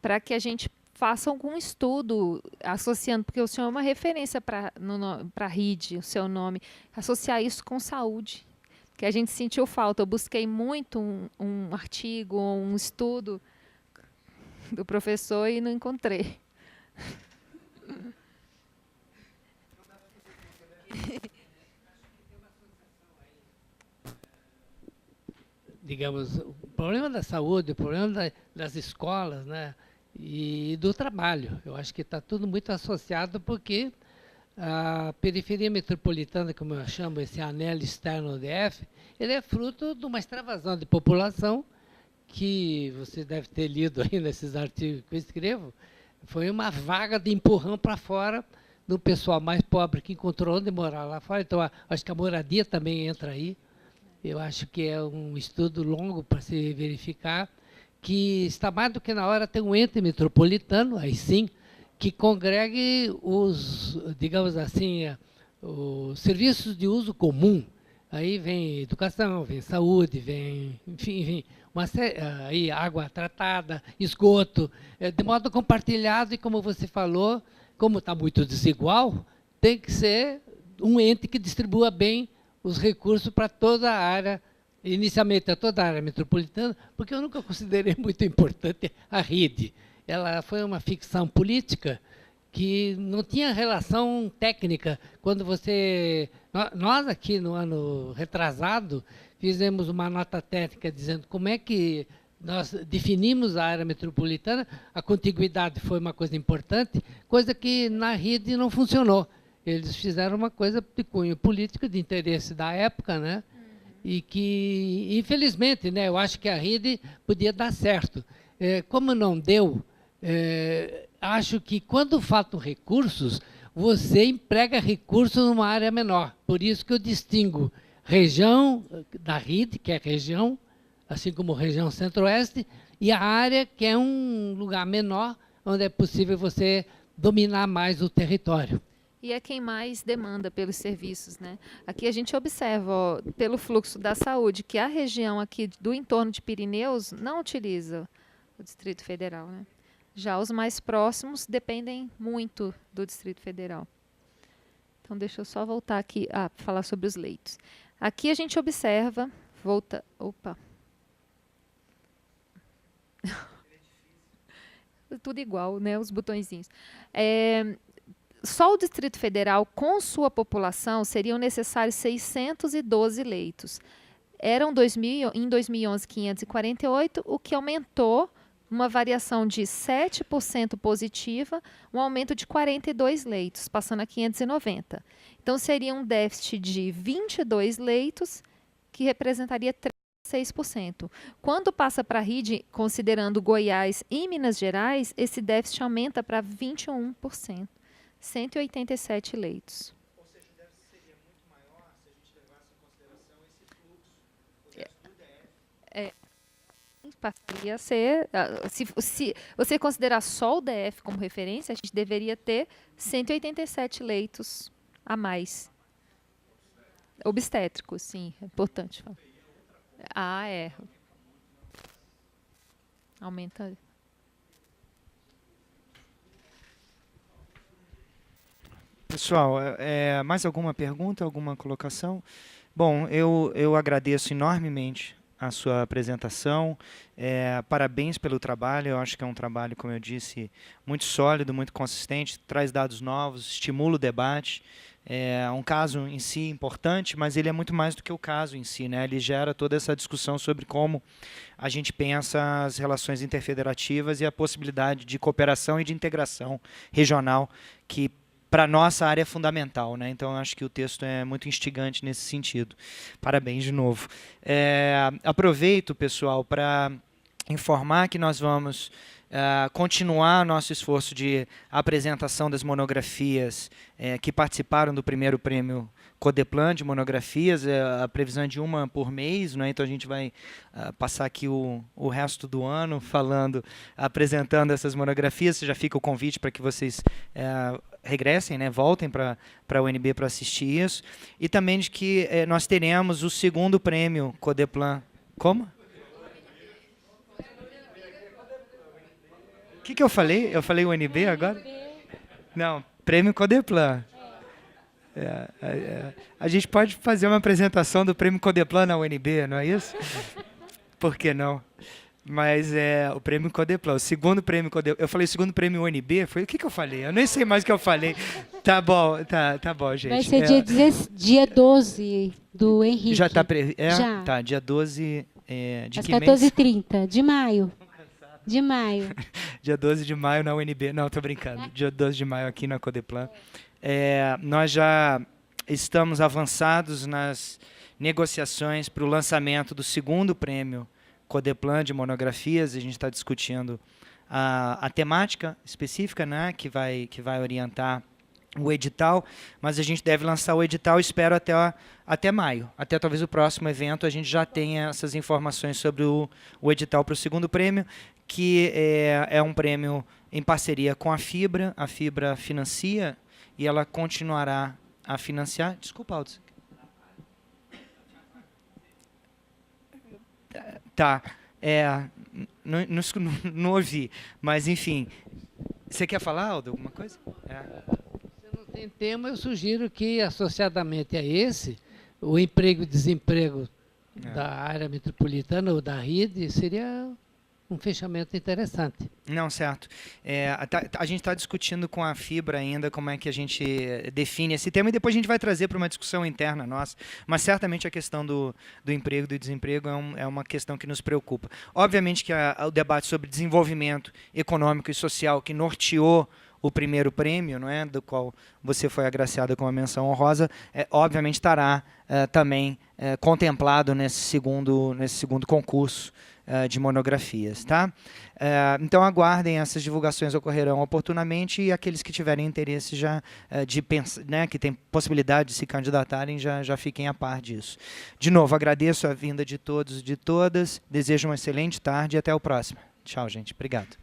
para que a gente faça algum estudo associando, porque o senhor é uma referência para a RID, o seu nome, associar isso com saúde, que a gente sentiu falta. Eu busquei muito um artigo, um estudo do professor e não encontrei. Digamos, o problema da saúde, o problema das escolas, né, e do trabalho. Eu acho que está tudo muito associado porque a periferia metropolitana, como eu chamo esse anel externo DF, ele é fruto de uma extravasão de população que você deve ter lido aí nesses artigos que eu escrevo. Foi uma vaga de empurrão para fora do pessoal mais pobre que encontrou onde morar lá fora. Então, acho que a moradia também entra aí. Eu acho que é um estudo longo para se verificar, que está mais do que na hora ter um ente metropolitano, aí sim, que congregue os, digamos assim, os serviços de uso comum. Aí vem educação, vem saúde, vem, enfim, aí água tratada, esgoto, de modo compartilhado, e como você falou, como está muito desigual, tem que ser um ente que distribua bem os recursos para toda a área, inicialmente a toda a área metropolitana, porque eu nunca considerei muito importante a RID. Ela foi uma ficção política que não tinha relação técnica. Quando nós aqui no ano retrasado fizemos uma nota técnica dizendo como é que nós definimos a área metropolitana, a contiguidade foi uma coisa importante, coisa que na RID não funcionou. Eles fizeram uma coisa de cunho político, de interesse da época, né? E que, infelizmente, né, eu acho que a RID podia dar certo. Como não deu, acho que quando faltam recursos, você emprega recursos numa área menor. Por isso que eu distingo região da RID, que é região, assim como região centro-oeste, e a área que é um lugar menor, onde é possível você dominar mais o território. E é quem mais demanda pelos serviços, né? Aqui a gente observa, ó, pelo fluxo da saúde, que a região aqui do entorno de Pirineus não utiliza o Distrito Federal, né? Já os mais próximos dependem muito do Distrito Federal. Então, deixa eu só voltar aqui a falar sobre os leitos. Aqui a gente observa, tudo igual, né? Os botõezinhos. Só o Distrito Federal, com sua população, seriam necessários 612 leitos. eram em 2011 548, o que aumentou uma variação de 7% positiva, um aumento de 42 leitos, passando a 590. Então, seria um déficit de 22 leitos, que representaria 6%. Quando passa para a rede, considerando Goiás e Minas Gerais, esse déficit aumenta para 21%, 187 leitos. Ou seja, o déficit seria muito maior se a gente levasse em consideração esse fluxo, o déficit do DF. Passaria a ser, se você considerar só o DF como referência, a gente deveria ter 187 leitos a mais. Obstétricos, sim, é importante falar. É. Aumenta. Pessoal, mais alguma pergunta, alguma colocação? Bom, eu agradeço enormemente a sua apresentação. Parabéns pelo trabalho. Eu acho que é um trabalho, como eu disse, muito sólido, muito consistente, traz dados novos, estimula o debate. É um caso em si importante, mas ele é muito mais do que o caso em si, né? Ele gera toda essa discussão sobre como a gente pensa as relações interfederativas e a possibilidade de cooperação e de integração regional, que para a nossa área é fundamental, né? Então, eu acho que o texto é muito instigante nesse sentido. Parabéns de novo. Aproveito, pessoal, para informar que nós vamos continuar nosso esforço de apresentação das monografias que participaram do primeiro prêmio Codeplan de monografias, a previsão é de uma por mês, né? Então a gente vai passar aqui o resto do ano apresentando essas monografias. Já fica o convite para que vocês regressem, né? Voltem para a UNB para assistir isso. E também de que nós teremos o segundo prêmio Codeplan. Como? O que eu falei? Eu falei UNB agora? Não, prêmio Codeplan. A gente pode fazer uma apresentação do prêmio Codeplan na UNB, não é isso? Por que não? Mas o prêmio Codeplan, o segundo prêmio Codeplan. Eu falei segundo prêmio UNB, foi o que eu falei? Eu nem sei mais o que eu falei. Tá bom, gente. Vai ser dia 12 do Henrique. Já está previsto? Já. Tá, dia 12 de às que mês? 14h30, de maio. De maio. Dia 12 de maio na UNB. Não, estou brincando. Dia 12 de maio aqui na Codeplan. Nós já estamos avançados nas negociações para o lançamento do segundo prêmio Codeplan de monografias. A gente está discutindo a temática específica, né, que vai orientar o edital, mas a gente deve lançar o edital, espero, até maio. Até talvez o próximo evento a gente já tenha essas informações sobre o edital para o segundo prêmio, que é um prêmio em parceria com a Fibra. A Fibra financia e ela continuará a financiar. Desculpa, Aldo. Tá. Não ouvi, mas enfim. Você quer falar, Aldo, alguma coisa? Se não tem tema, eu sugiro que, associadamente a esse, o emprego e desemprego da área metropolitana ou da rede seria um fechamento interessante. Não, certo. A gente está discutindo com a Fibra ainda como é que a gente define esse tema e depois a gente vai trazer para uma discussão interna nossa, mas certamente a questão do emprego e do desemprego é uma questão que nos preocupa. Obviamente que o debate sobre desenvolvimento econômico e social que norteou o primeiro prêmio, não é, do qual você foi agraciada com a menção honrosa, obviamente estará também contemplado nesse segundo concurso de monografias, tá? Então aguardem, essas divulgações ocorrerão oportunamente e aqueles que tiverem interesse de pensar, né, que tem possibilidade de se candidatarem, já fiquem a par disso. De novo, agradeço a vinda de todos e de todas, desejo uma excelente tarde e até o próximo. Tchau, gente. Obrigado.